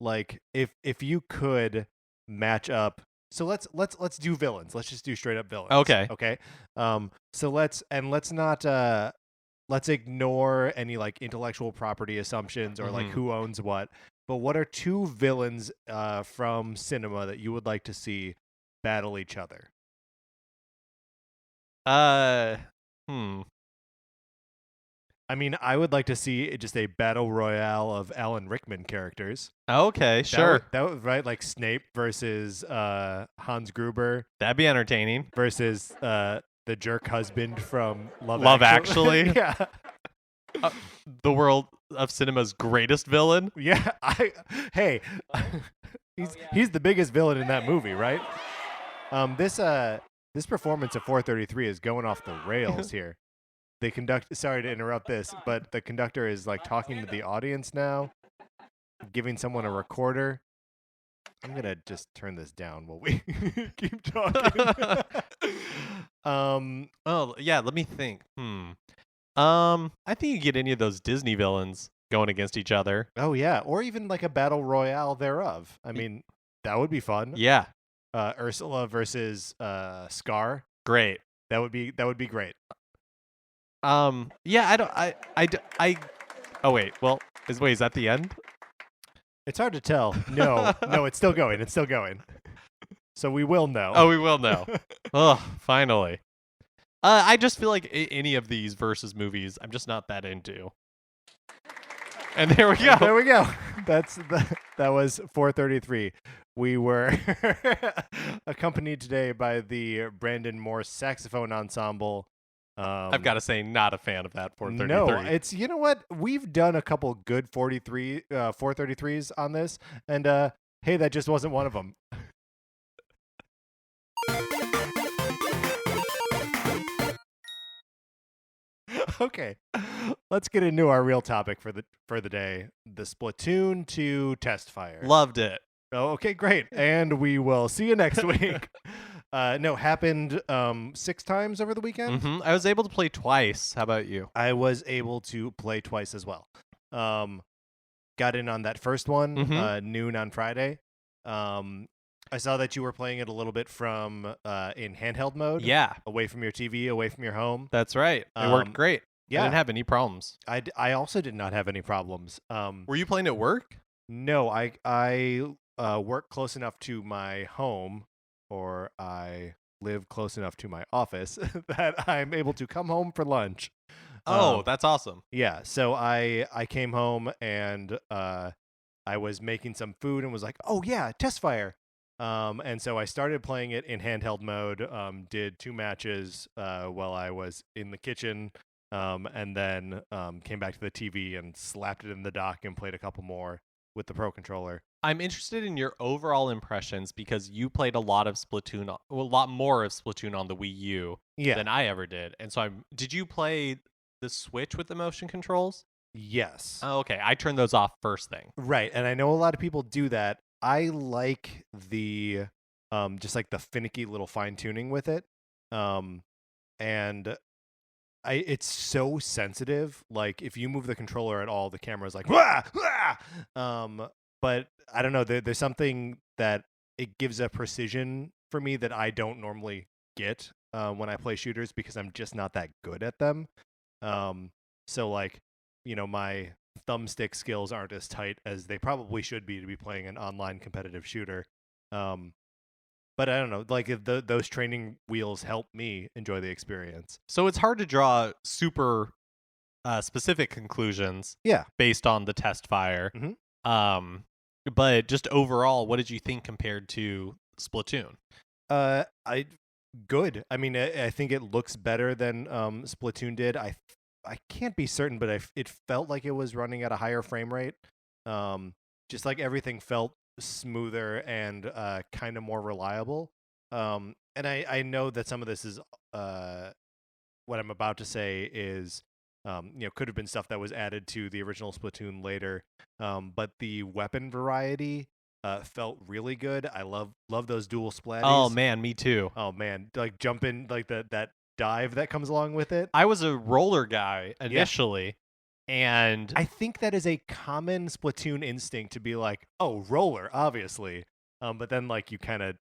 Like if you could match up. So let's do villains. Let's just do straight up villains. Okay. Okay. So let's not let's ignore any like intellectual property assumptions or like who owns what. But what are two villains from cinema that you would like to see battle each other? I mean, I would like to see just a battle royale of Alan Rickman characters. Okay, sure. That would right, like Snape versus Hans Gruber. That'd be entertaining. Versus the jerk husband from Love Actually. Yeah. The world of cinema's greatest villain. Yeah. He's the biggest villain in that movie, right? This performance of 433 is going off the rails here. Sorry to interrupt this, but the conductor is like talking to the audience now, giving someone a recorder. I'm going to just turn this down while we keep talking. Oh, yeah, let me think. I think you get any of those Disney villains going against each other. Oh yeah, or even like a battle royale thereof. I mean, that would be fun. Yeah, Ursula versus Scar. great. That would be great. Yeah, I don't. Oh wait, well, is that the end? It's hard to tell. No, no, it's still going. It's still going. So we will know. Oh, we will know. Oh, finally. I just feel like any of these versus movies, I'm just not that into. And there we go. There we go. That was 433. We were accompanied today by the Brandon Morse Saxophone Ensemble. I've got to say, not a fan of that 433. No, it's, you know what? We've done a couple good 433s on this, and hey, that just wasn't one of them. Okay, let's get into our real topic for the day: the Splatoon 2 Testfire. Loved it. Oh, okay, great, and we will see you next week. No, happened 6 times over the weekend. Mm-hmm. I was able to play twice. How about you? I was able to play twice as well. Got in on that first one, noon on Friday. I saw that you were playing it a little bit from in handheld mode. Yeah. Away from your TV, away from your home. That's right. It worked great. Yeah. I didn't have any problems. I also did not have any problems. Were you playing at work? No, I work close enough to my home, or I live close enough to my office that I'm able to come home for lunch. Oh, that's awesome. Yeah, so I came home and I was making some food and was like, oh yeah, Testfire. And so I started playing it in handheld mode, did 2 matches while I was in the kitchen, and then came back to the TV and slapped it in the dock and played a couple more with the Pro Controller. I'm interested in your overall impressions because you played a lot of Splatoon, a lot more of Splatoon on the Wii U than I ever did. And so did you play the Switch with the motion controls? Yes. Oh, okay. I turned those off first thing. Right, and I know a lot of people do that. I like the just like the finicky little fine tuning with it. And it's so sensitive. Like if you move the controller at all, the camera's like wah, wah! But I don't know, there's something that it gives a precision for me that I don't normally get when I play shooters because I'm just not that good at them. So like, you know, my thumbstick skills aren't as tight as they probably should be to be playing an online competitive shooter. But I don't know, like those training wheels help me enjoy the experience. So it's hard to draw super specific conclusions based on the Testfire. Mm-hmm. But just overall, what did you think compared to Splatoon? Good. I mean, I think it looks better than Splatoon did. I can't be certain, but it felt like it was running at a higher frame rate. Just like everything felt smoother and kind of more reliable. And I know that some of this is what I'm about to say is could have been stuff that was added to the original Splatoon later. But the weapon variety felt really good. I love those dual splatties. Oh man, me too. Oh man, like jumping, like that dive that comes along with it. I was a roller guy initially, and I think that is a common Splatoon instinct to be like, oh, roller, obviously. But then like you kind of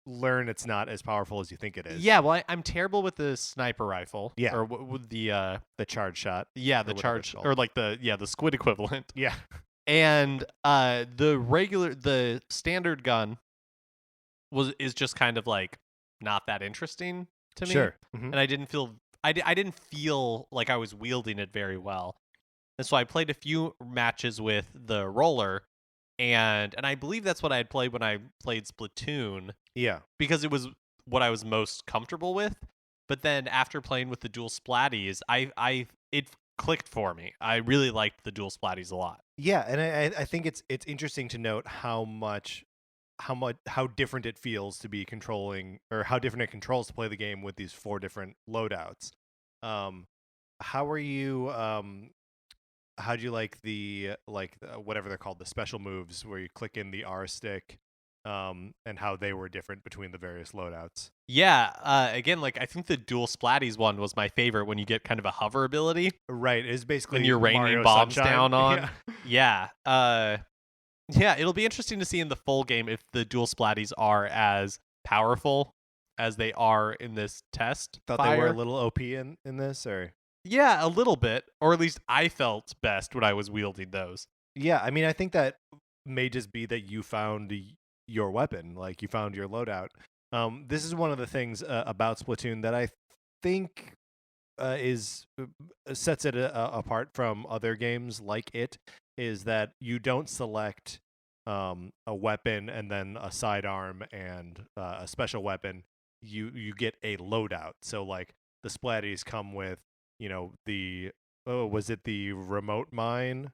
learn it's not as powerful as you think it is. Yeah, well, I'm terrible with the sniper rifle. Yeah, or with the charge shot. Yeah, the charge, or like the squid equivalent. Yeah, and the standard gun is just kind of like not that interesting to me. Sure. Mm-hmm. And I didn't feel like I was wielding it very well. And so I played a few matches with the roller, and I believe that's what I had played when I played Splatoon. Yeah. Because it was what I was most comfortable with. But then after playing with the dual splatties, it clicked for me. I really liked the dual splatties a lot. Yeah, and I think it's interesting to note how different it feels to be controlling, or how different it controls to play the game with these 4 different loadouts. How are you? How'd you like the whatever they're called, the special moves where you click in the R stick? and how they were different between the various loadouts. Yeah, again, like I think the dual splatties one was my favorite when you get kind of a hover ability. Right, it's basically when you're raining Mario bombs Sunshine. down on. Yeah. Yeah. Yeah, it'll be interesting to see in the full game if the dual splatties are as powerful as they are in this test. Thought they were a little OP in this, or yeah, a little bit, or at least I felt best when I was wielding those. Yeah, I mean, I think that may just be that you found your weapon, like you found your loadout. This is one of the things about Splatoon that I think is sets it apart from other games like it, is that you don't select a weapon and then a sidearm and a special weapon. You get a loadout. So like the splatties come with, was it the remote mine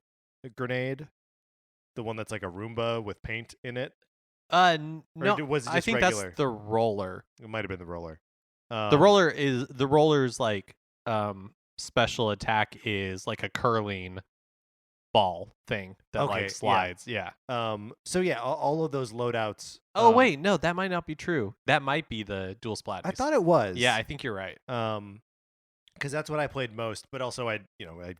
grenade? The one that's like a Roomba with paint in it? No, Was it just I think regular? that's the roller. It might have been the roller. The roller's like special attack is like a curling ball thing that like slides. Yeah. So yeah, all of those loadouts. Oh wait, no, that might not be true. That might be the dual splatties. I thought it was. Yeah, I think you're right. Because that's what I played most, but also I'd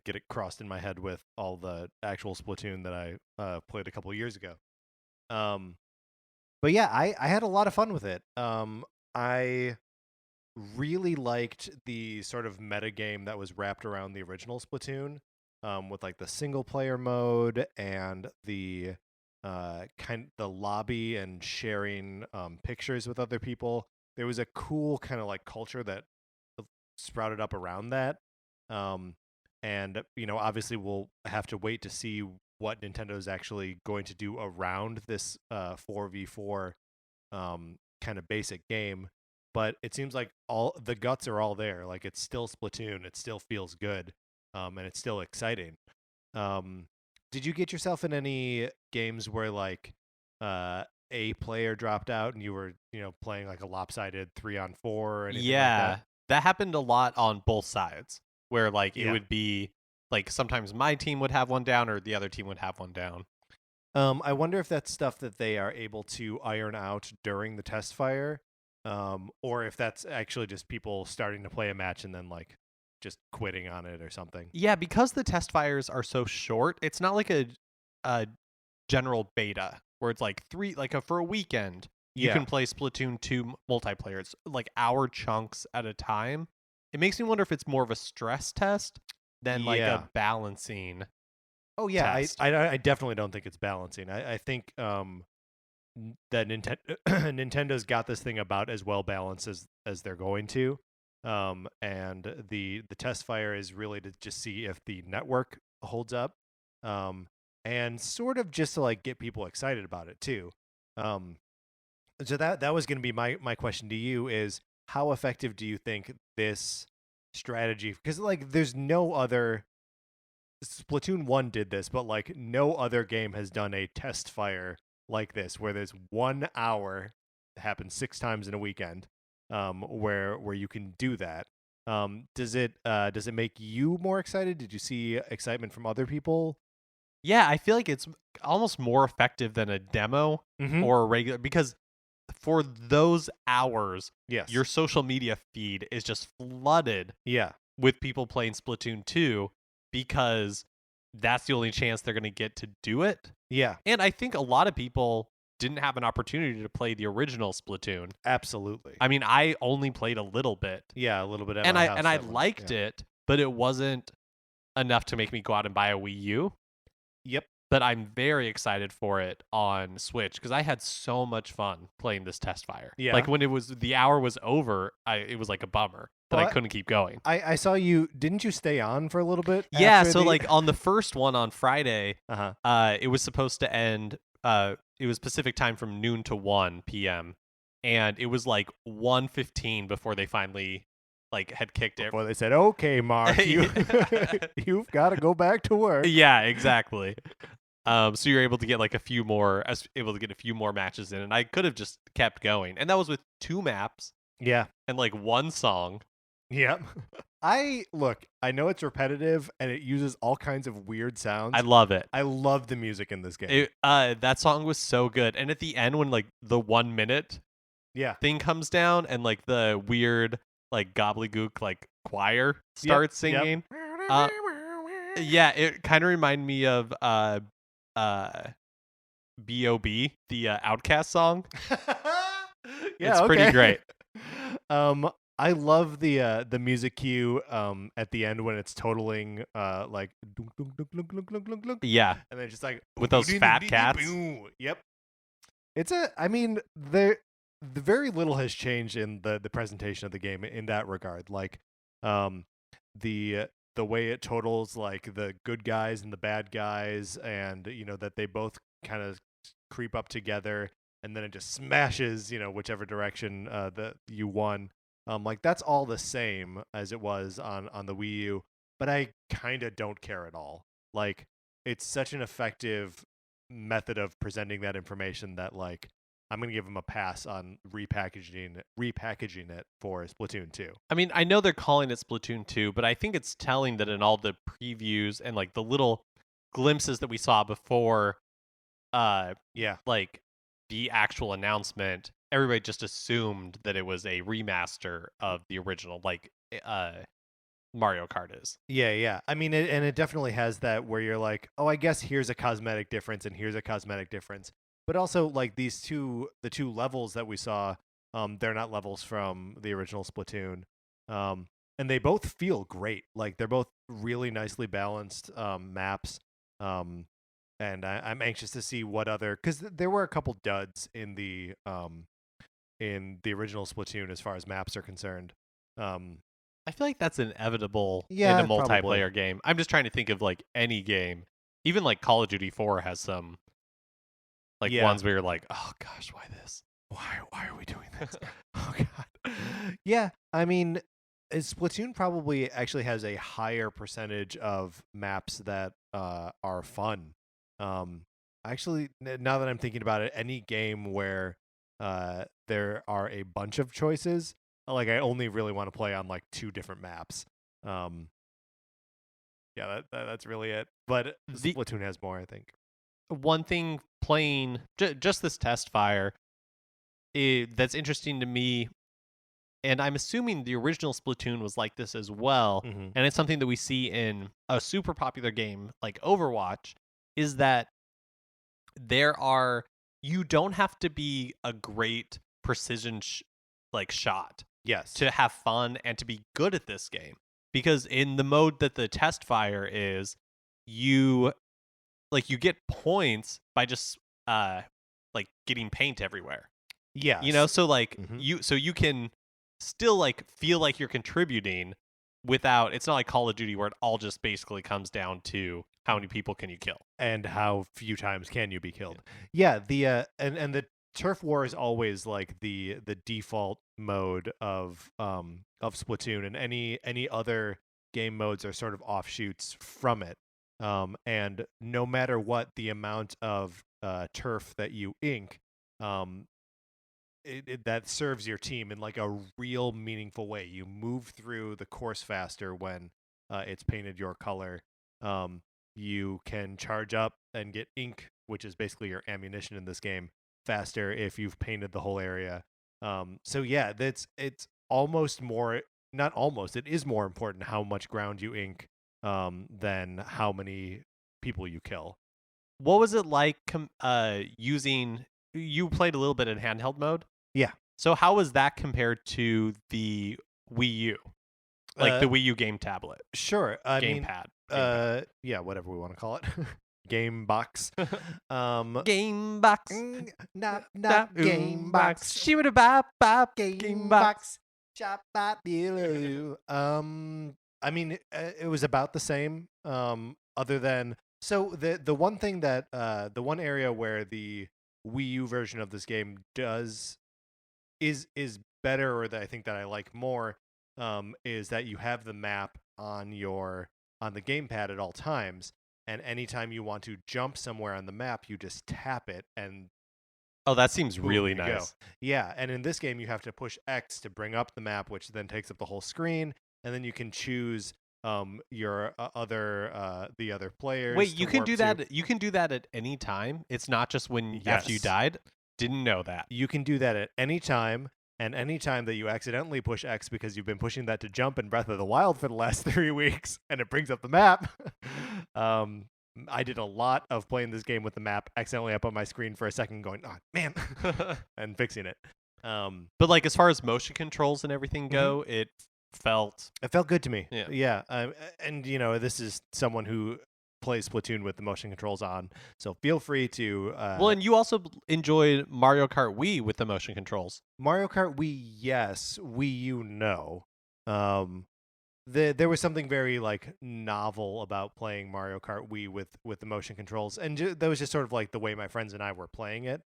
get it crossed in my head with all the actual Splatoon that I played a couple of years ago. But yeah, I had a lot of fun with it. I really liked the sort of meta game that was wrapped around the original Splatoon, with like the single player mode and the the lobby and sharing pictures with other people. There was a cool kind of like culture that sprouted up around that. And obviously we'll have to wait to see what Nintendo's actually going to do around this 4v4 kind of basic game. But it seems like all the guts are all there. Like it's still Splatoon, it still feels good, and it's still exciting. Did you get yourself in any games where like a player dropped out and you were playing like a lopsided 3-on-4 or anything like that? That happened a lot on both sides, where like it would be like sometimes my team would have one down or the other team would have one down. I wonder if that's stuff that they are able to iron out during the test fire, or if that's actually just people starting to play a match and then like just quitting on it or something. Yeah, because the test fires are so short, it's not like a general beta where it's like for a weekend. You can play Splatoon 2 multiplayer. It's like hour chunks at a time. It makes me wonder if it's more of a stress test than like a balancing. Oh yeah, test. I definitely don't think it's balancing. I think that Nintendo's got this thing about as well balanced as they're going to. And the test fire is really to just see if the network holds up, and sort of just to like get people excited about it too. So that was going to be my question to you, is how effective do you think this strategy, because like there's no other, Splatoon 1 did this, but like no other game has done a test fire like this where there's 1 hour, happens 6 times in a weekend, where you can do that. Does it make you more excited? Did you see excitement from other people? Yeah, I feel like it's almost more effective than a demo or a regular, because for those hours, your social media feed is just flooded with people playing Splatoon 2, because that's the only chance they're going to get to do it. Yeah. And I think a lot of people didn't have an opportunity to play the original Splatoon. Absolutely. I mean, I only played a little bit. Yeah, a little bit. And I liked it, but it wasn't enough to make me go out and buy a Wii U. Yep. But I'm very excited for it on Switch, because I had so much fun playing this test fire. Yeah. Like when the hour was over, it was like a bummer that I couldn't keep going. I saw you. Didn't you stay on for a little bit? Yeah. So like on the first one on Friday, it was supposed to end. It was Pacific time from noon to 1 p.m. and it was like 1:15 before they finally like had kicked it. Before they said, "Okay, Mark, you've got to go back to work." Yeah, exactly. So you're able to get like a few more matches in, and I could have just kept going, and that was with 2 maps. Yeah, and like 1 song. Yep. I know it's repetitive and it uses all kinds of weird I sounds. love it. I love the music in this game. That song was so good. And at the end, when like the 1 minute Yeah. thing comes down and like the weird like gobbledygook like choir starts singing, uh, yeah, it kind of reminded me of uh B.O.B., the Outcast song. Yeah, It's pretty okay. great. I love the music cue at the end when it's totaling like dunk, dunk, dunk, dunk, dunk, dunk, dunk, dunk, Yeah, and then just like with those fat cats. Yep. I mean, the very little has changed in the presentation of the game in that regard. Like, um, the way it totals like the good guys and the bad guys, and that they both kind of creep up together, and then it just smashes whichever direction that you won. Like that's all the same as it was on the Wii U, but I kind of don't care at all. Like, it's such an effective method of presenting that information that like I'm gonna give them a pass on repackaging it for Splatoon 2. I mean, I know they're calling it Splatoon 2, but I think it's telling that in all the previews and like the little glimpses that we saw before Yeah, like the actual announcement, everybody just assumed that it was a remaster of the original like Mario Kart is. yeah. I mean, it definitely has that where you're like, oh, I guess here's a cosmetic difference and here's a cosmetic difference, but also like the two levels that we saw, they're not levels from the original Splatoon, and they both feel great. Like they're both really nicely balanced maps, and I'm anxious to see what other because there were a couple duds in the original Splatoon as far as maps are concerned. Um, I feel like that's inevitable in a yeah, probably. multiplayer game. I'm just trying to think of like any game. Even like Call of Duty 4 has some like Yeah. ones where you're like, "Oh gosh, why this?" Why are we doing this? Oh god. Yeah, I mean, Splatoon probably actually has a higher percentage of maps that are fun. Um, actually, now that I'm thinking about it, any game where there are a bunch of choices, like I only really want to play on like two different maps. Um, yeah, that's really it. But The Splatoon has more, I think. one thing playing just this Testfire that's interesting to me, and I'm assuming the original Splatoon was like this as well, Hmm. and it's something that we see in a super popular game like Overwatch, is that there are you don't have to be a great precision like shot Yes. to have fun and to be good at this game, because in the mode that the Testfire is, you you get points by just like getting paint everywhere. Yes. So like Hmm. you can still like feel like you're contributing without, it's not like Call of Duty where it all just basically comes down to how many people can you kill. And how few times can you be killed? Yeah, the and the turf war is always like the default mode of Splatoon, and any other game modes are sort of offshoots from it. And no matter what the amount of turf that you ink, um, that serves your team in like a real meaningful way. You move through the course faster when it's painted your color. Um, you can charge up and get ink, which is basically your ammunition in this game, faster if you've painted the whole area. So yeah, it's almost more, not almost, it is more important how much ground you ink than how many people you kill. What was it like using, you played a little bit in handheld mode? Yeah. So how was that compared to the Wii U? Like Uh, the Wii U game tablet, Sure. I mean, gamepad, gamepad. yeah, whatever we want to call it. Game box. Um, Game box. not game box. Shoot a bop bop. Game Game box. box. Chop bop below. I mean, it was about the same. Other than so the one thing that the one area where the Wii U version of this game does is better, or that I think that I like more, is that you have the map on the gamepad at all times, and anytime you want to jump somewhere on the map, you just tap it, and Oh, that seems boom, really you go. nice. Yeah, and in this game, you have to push X to bring up the map, which then takes up the whole screen. and then you can choose your the other players. Wait, you to can warp do to. that. You can do that at any time. It's not just when after you Yes. died. Didn't know that. You can do that at any time, and any time that you accidentally push X because you've been pushing that to jump in Breath of the Wild for the last 3 weeks, and it brings up the map. I did a lot of playing this game with the map accidentally up on my screen for a second, going, "Oh man," and fixing it. But like as far as motion controls and everything go, it felt good to me. Yeah. Yeah. And this is someone who plays Splatoon with the motion controls on, so feel free to. Well, and you also enjoyed Mario Kart Wii with the motion controls. Mario Kart Wii, yes. Wii U, no. There was something very like novel about playing Mario Kart Wii with the motion controls, and that was just sort of like the way my friends and I were playing it.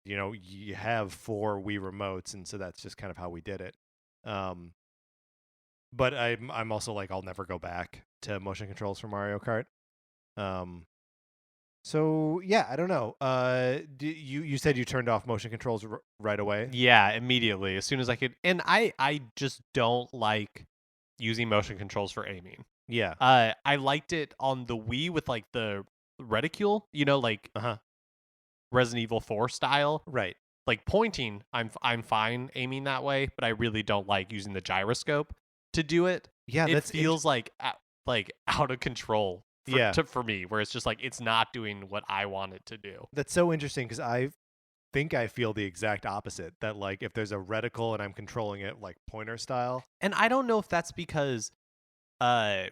You have 4 Wii remotes, and so that's just kind of how we did it. But I'm also like, I'll never go back to motion controls for Mario Kart. So yeah, I don't know. You said you turned off motion controls right away? Yeah, immediately as soon as I could, and I just don't like using motion controls for aiming. Yeah. I liked it on the Wii with like the reticule, like Resident Evil 4 style. Right. Like pointing, I'm fine aiming that way, but I really don't like using the gyroscope to do it. Yeah, it feels like out of control for me, where it's just like it's not doing what I want it to do. That's so interesting because I think I feel the exact opposite. That like if there's a reticle and I'm controlling it like pointer style, and I don't know if that's because I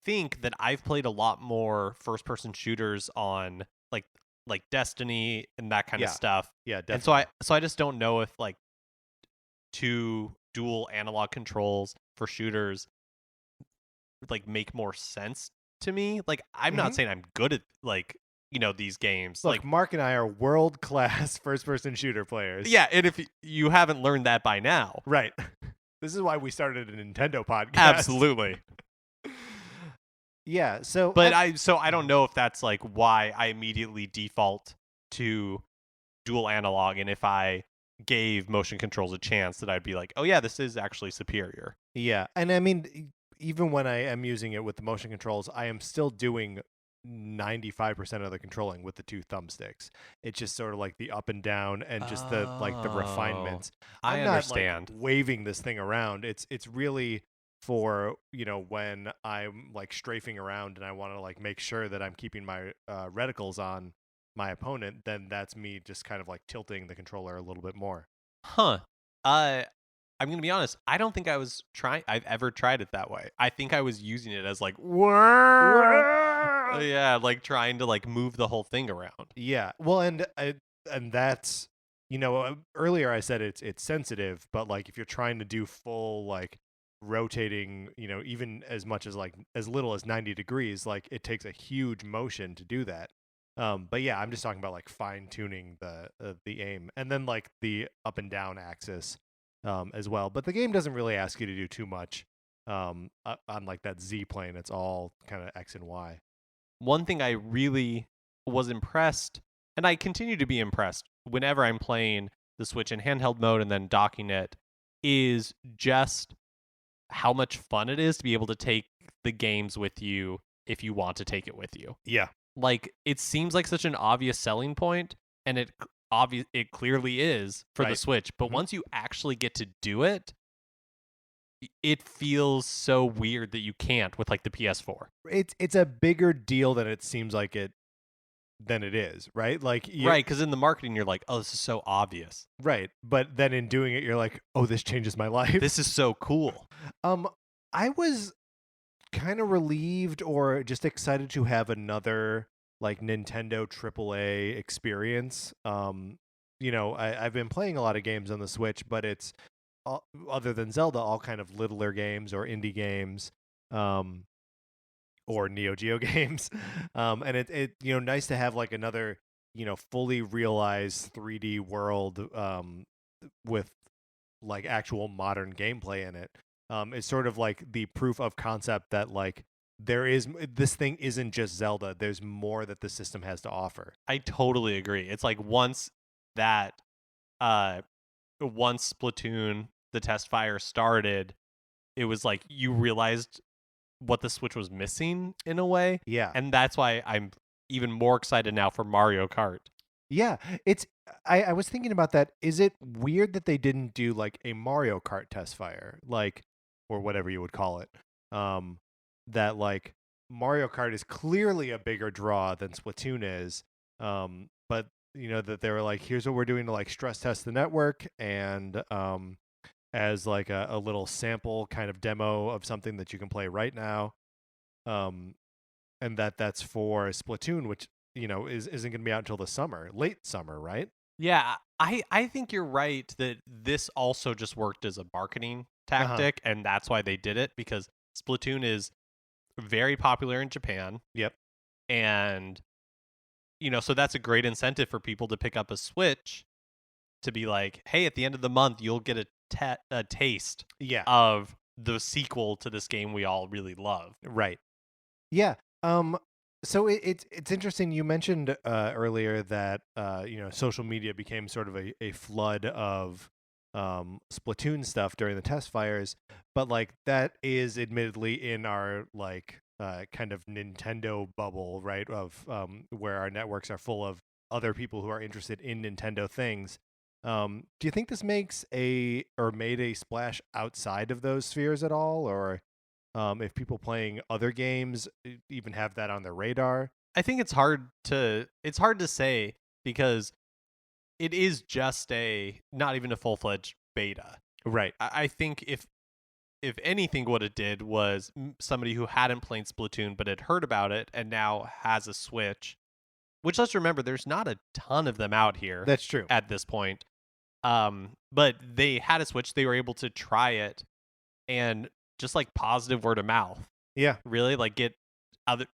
think that I've played a lot more first person shooters on like Destiny and that kind of stuff. Yeah, definitely. And so I just don't know if like 2 dual analog controls for shooters like make more sense to me. Like I'm not saying I'm good at like these games. Look, like Mark and I are world class first person shooter players. Yeah, and if you haven't learned that by now, right? This is why we started a Nintendo podcast. Absolutely. Yeah, so but I don't know if that's like why I immediately default to dual analog, and if I gave motion controls a chance, that I'd be like, oh yeah, this is actually superior. Yeah, and I mean, even when I am using it with the motion controls, I am still doing 95% of the controlling with the 2 thumbsticks. It's just sort of like the up and down and just the refinements. I understand. Not like waving this thing around. It's really for when I'm like strafing around and I want to like make sure that I'm keeping my reticles on my opponent, then that's me just kind of like tilting the controller a little bit more. I'm gonna be honest, I don't think I've ever tried it that way. I think I was using it as like yeah, like trying to like move the whole thing around. Yeah, well, and that's earlier I said it's sensitive, but like if you're trying to do full like rotating, even as much as like as little as 90 degrees, like it takes a huge motion to do that. But yeah, I'm just talking about like fine tuning the aim, and then like the up and down axis as well. But the game doesn't really ask you to do too much on like that Z plane. It's all kind of X and Y. One thing I really was impressed, and I continue to be impressed whenever I'm playing the Switch in handheld mode and then docking it, is just how much fun it is to be able to take the games with you if you want to take it with you. Yeah. Like, it seems like such an obvious selling point, and it clearly is for the Switch, but once you actually get to do it, it feels so weird that you can't with like the PS4. It's a bigger deal than it seems like it is, right? Like right, because in the marketing you're like, oh, this is so obvious. Right. But then in doing it, you're like, oh, this changes my life. This is so cool. I was kind of relieved or just excited to have another like Nintendo AAA experience. I've been playing a lot of games on the Switch, but it's other than Zelda, all kind of littler games or indie games, or Neo Geo games, and it nice to have like another fully realized 3D world with like actual modern gameplay in it. It's sort of like the proof of concept that like this thing isn't just Zelda. There's more that the system has to offer. I totally agree. It's like once Splatoon, the Testfire started, it was like you realized what the Switch was missing in a way. Yeah. And that's why I'm even more excited now for Mario Kart. Yeah, it's I was thinking about that. Is it weird that they didn't do like a Mario Kart Testfire, like, or whatever you would call it? Um, that like Mario Kart is clearly a bigger draw than Splatoon is. But that they were like, here's what we're doing to like stress test the network, and as like a little sample kind of demo of something that you can play right now. Um, and that's for Splatoon, which isn't going to be out until the summer, late summer, right? Yeah, I think you're right that this also just worked as a marketing tactic, and that's why they did it, because Splatoon is very popular in Japan. Yep. And so that's a great incentive for people to pick up a Switch, to be like, hey, at the end of the month you'll get a taste of the sequel to this game we all really love. Right. Yeah. So it's interesting. You mentioned earlier that social media became sort of a flood of Splatoon stuff during the test fires, but like that is admittedly in our like kind of Nintendo bubble, right? Of where our networks are full of other people who are interested in Nintendo things. Do you think this made a splash outside of those spheres at all, or if people playing other games even have that on their radar? I think it's hard to say, because it is just not even a full-fledged beta. Right. I think if anything, what it did was somebody who hadn't played Splatoon but had heard about it and now has a Switch, which, let's remember, there's not a ton of them out here. That's true. At this point. But they had a Switch, they were able to try it, and just like positive word of mouth. Yeah. Really, like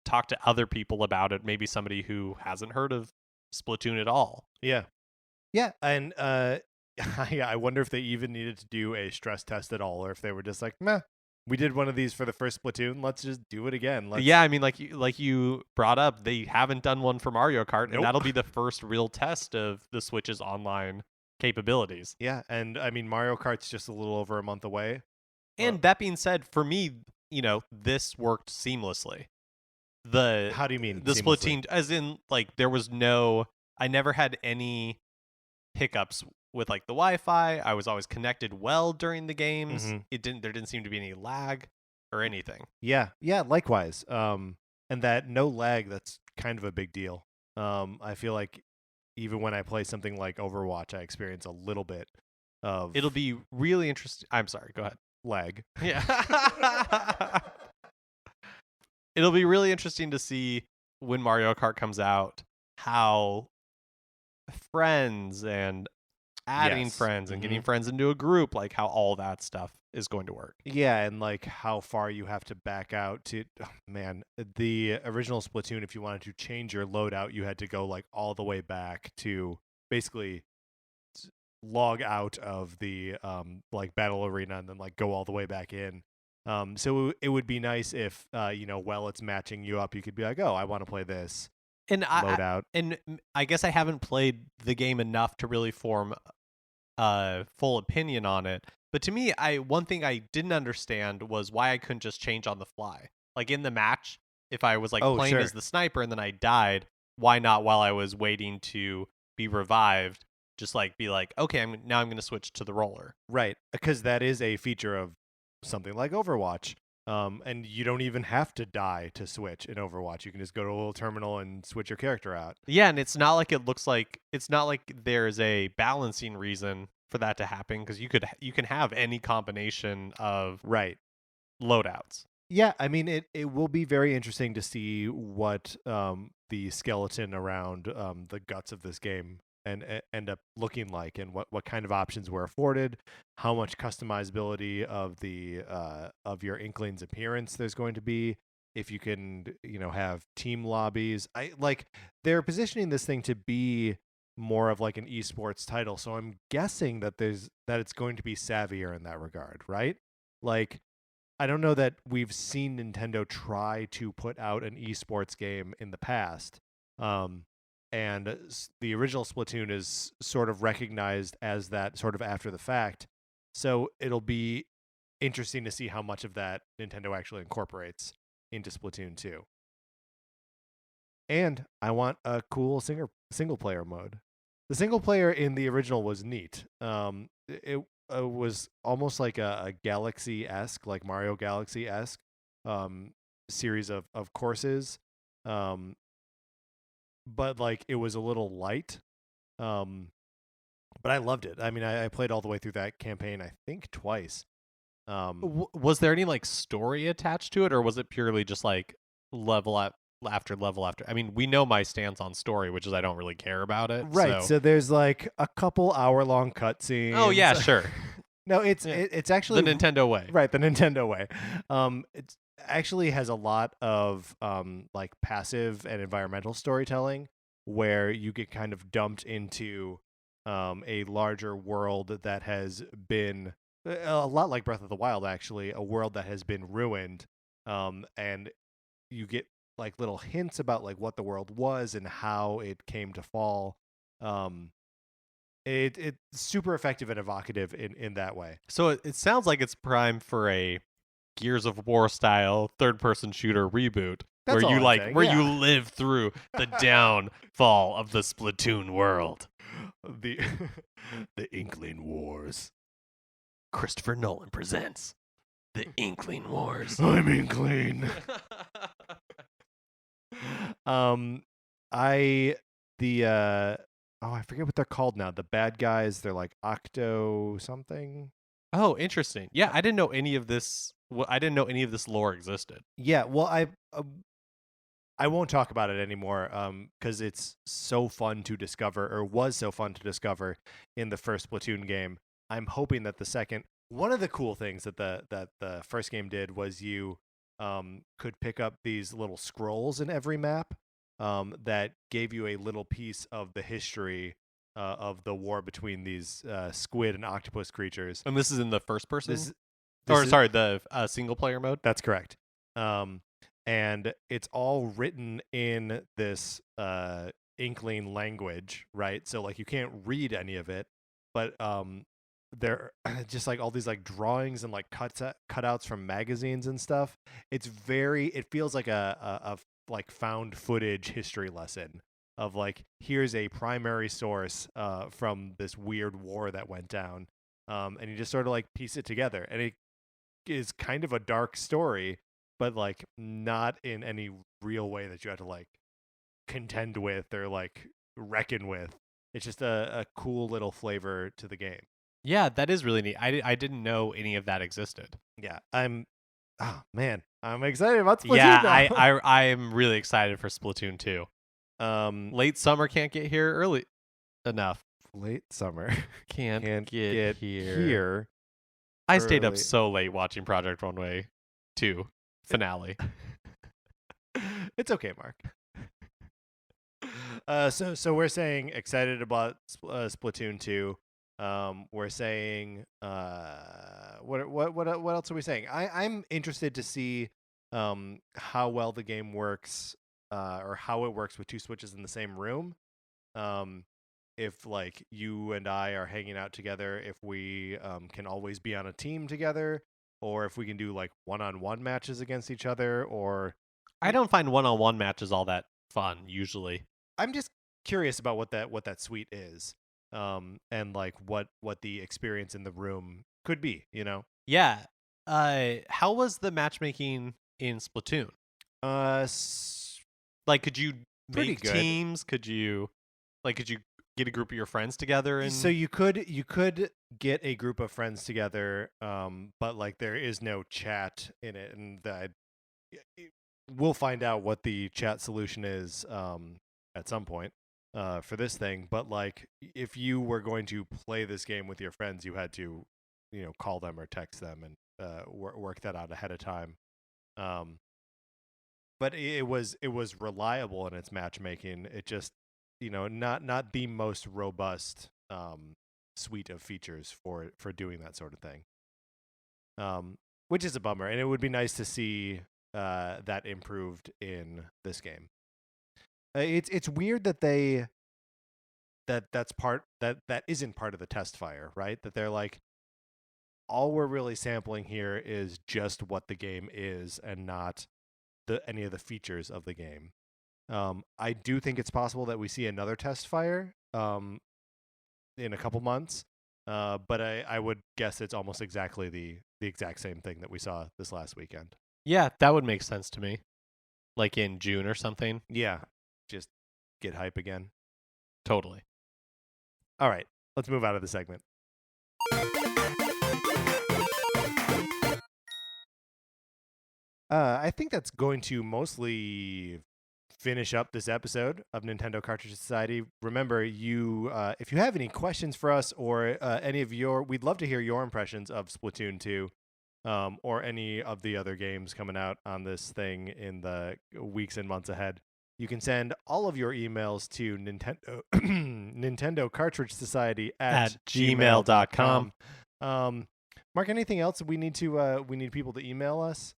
talk to other people about it, maybe somebody who hasn't heard of Splatoon at all. Yeah. Yeah, and I wonder if they even needed to do a stress test at all, or if they were just like, meh, we did one of these for the first Splatoon, let's just do it again. Yeah, I mean, like you brought up, they haven't done one for Mario Kart, and that'll be the first real test of the Switch's online capabilities. Yeah, and I mean, Mario Kart's just a little over a month away. And that being said, for me, this worked seamlessly. How do you mean the seamlessly? Splatoon, as in like I never had any hiccups with like the Wi-Fi. I was always connected well during the games. Mm-hmm. There didn't seem to be any lag or anything. Yeah, likewise. And that no lag, that's kind of a big deal. I feel like even when I play something like Overwatch, I experience a little bit of It'll be really interesting. I'm sorry, go ahead. Lag. Yeah. It'll be really interesting to see when Mario Kart comes out how friends and adding friends and getting friends into a group, like how all that stuff is going to work. Yeah, and like how far you have to back out to the original Splatoon, if you wanted to change your loadout, you had to go like all the way back to basically log out of the like battle arena and then like go all the way back in. So it would be nice if while it's matching you up, you could be like, oh, I want to play this and loadout. I guess I haven't played the game enough to really form a full opinion on it. But to me, one thing I didn't understand was why I couldn't just change on the fly. Like in the match, if I was like playing as the sniper and then I died, why not, while I was waiting to be revived, just like be like, okay, I'm going to switch to the roller. Right, because that is a feature of something like Overwatch. And you don't even have to die to switch in Overwatch. You can just go to a little terminal and switch your character out. Yeah, and it's not like it's not like there's a balancing reason for that to happen, because you can have any combination of loadouts. Yeah, I mean, it will be very interesting to see what the skeleton around the guts of this game and end up looking like, and what kind of options were afforded, how much customizability of the of your Inkling's appearance there's going to be, if you can have team lobbies. They're positioning this thing to be more of like an esports title, so I'm guessing that it's going to be savvier in that regard, right? Like, I don't know that we've seen Nintendo try to put out an esports game in the past. And the original Splatoon is sort of recognized as that sort of after the fact. So it'll be interesting to see how much of that Nintendo actually incorporates into Splatoon 2. And I want a cool single player mode. The single player in the original was neat. It was almost like a Galaxy-esque, like Mario Galaxy-esque series of courses. But like it was a little light. But I loved it. I mean, I played all the way through that campaign, I think twice. Was there any like story attached to it, or was it purely just like level after level after? I mean, we know my stance on story, which is I don't really care about it. Right. So there's like a couple hour-long cutscenes. Oh yeah, sure. No, it's actually the Nintendo way. Right, the Nintendo way. It actually has a lot of like passive and environmental storytelling where you get kind of dumped into a larger world that has been a lot like Breath of the Wild, actually, a world that has been ruined, and you get like little hints about like what the world was and how it came to fall. It's super effective and evocative in that way. So it sounds like it's prime for a Gears of War style third person shooter reboot. That's where you all I'm saying, where yeah. you live through the downfall of the Splatoon world. The Inkling Wars. Christopher Nolan presents The Inkling Wars. I'm Inkling. I forget what they're called now. The bad guys, they're like Octo something. Oh, interesting. Yeah, I didn't know any of this. I didn't know any of this lore existed. Yeah, well, I won't talk about it anymore because it's so fun to discover, or was so fun to discover in the first Splatoon game. I'm hoping that the second, one of the cool things that the first game did was you could pick up these little scrolls in every map that gave you a little piece of the history of the war between these squid and octopus creatures. And this is in the first person? Sorry, the single player mode? That's correct. And it's all written in this Inkling language, right? So like you can't read any of it, but there are just like all these like drawings and like cutouts from magazines and stuff. It feels like a like found footage history lesson of like, here's a primary source from this weird war that went down, and you just sort of like piece it together, and it is kind of a dark story, but like not in any real way that you have to like contend with or like reckon with. It's just a cool little flavor to the game. Yeah, that is really neat. I didn't know any of that existed. Yeah, I'm excited about Splatoon. Yeah, now. I am really excited for Splatoon 2. Late summer can't get here early enough. Late summer can't get here. I stayed up so late watching Project Runway 2 finale. It's okay, Mark. So we're saying excited about Splatoon 2. We're saying what else are we saying? I'm interested to see how well the game works, or how it works with two Switches in the same room. If like you and I are hanging out together, if we can always be on a team together, or if we can do like one-on-one matches against each other, or I don't find one-on-one matches all that fun usually. I'm just curious about what that suite is, and like what the experience in the room could be, you know? Yeah. How was the matchmaking in Splatoon? Like, could you make teams? Could you get a group of your friends together? And so you could get a group of friends together, but like there is no chat in it, and we'll find out what the chat solution is at some point for this thing. But like, if you were going to play this game with your friends, you had to, call them or text them and work that out ahead of time. But it was reliable in its matchmaking. It just, not the most robust suite of features for doing that sort of thing. Which is a bummer, and it would be nice to see that improved in this game. It's weird that that isn't part of the Testfire, right? That they're like, all we're really sampling here is just what the game is and not any of the features of the game. I do think it's possible that we see another Testfire in a couple months, but I would guess it's almost exactly the exact same thing that we saw this last weekend. Yeah, that would make sense to me. Like in June or something. Yeah, just get hype again. Totally. All right, let's move out of the segment. I think that's going to mostly finish up this episode of Nintendo Cartridge Society. Remember, you if you have any questions for us or any of we'd love to hear your impressions of Splatoon 2 or any of the other games coming out on this thing in the weeks and months ahead. You can send all of your emails to Nintendo Cartridge Society at gmail.com. Mark, anything else we need people to email us?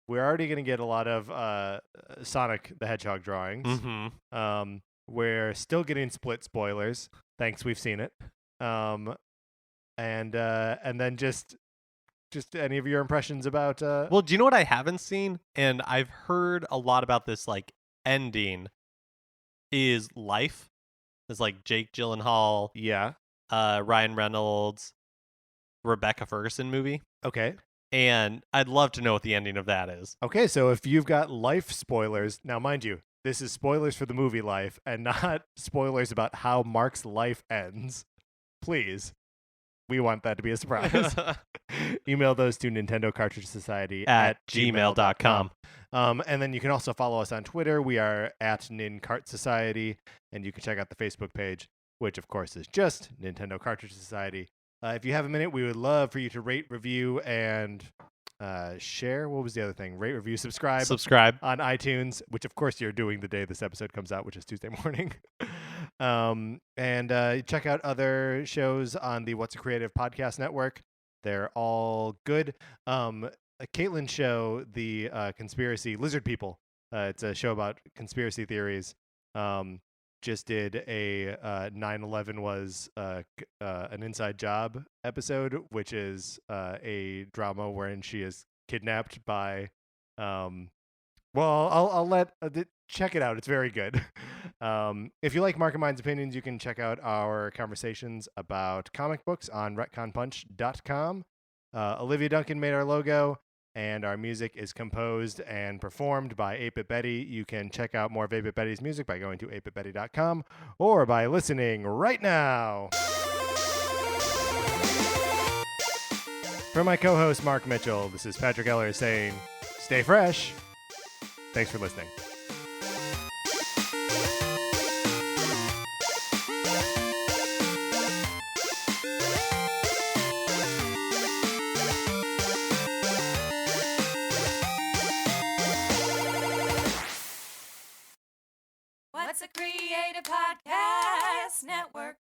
We're already going to get a lot of Sonic the Hedgehog drawings. Mm-hmm. We're still getting Split spoilers. Thanks, we've seen it. And then just any of your impressions about. Well, do you know what I haven't seen? And I've heard a lot about this ending. Is Life? It's like Jake Gyllenhaal. Yeah. Ryan Reynolds, Rebecca Ferguson movie. Okay. And I'd love to know what the ending of that is. Okay, so if you've got Life spoilers, now mind you, this is spoilers for the movie Life and not spoilers about how Mark's life ends. Please, we want that to be a surprise. Email those to Nintendo Cartridge Society at gmail.com. And then you can also follow us on Twitter. We are at NinCart Society, and you can check out the Facebook page, which of course is just Nintendo Cartridge Society. If you have a minute, we would love for you to rate, review, and share. What was the other thing? Rate, review, subscribe. Subscribe on iTunes, which of course you're doing the day this episode comes out, which is Tuesday morning. And check out other shows on the What's a Creative podcast network. They're all good. Caitlin's show, the Conspiracy Lizard People. It's a show about conspiracy theories. Just did a 9/11 was an inside job episode, which is a drama wherein she is kidnapped by. Well, I'll let check it out. It's very good. If you like Mark and Mine's opinions, you can check out our conversations about comic books on retconpunch.com. Olivia Duncan made our logo. And our music is composed and performed by 8-Bit Betty. You can check out more of 8-Bit Betty's music by going to 8bitbetty.com or by listening right now. For my co-host, Mark Mitchell, this is Patrick Eller saying, stay fresh. Thanks for listening. What's a Creative Podcast Network?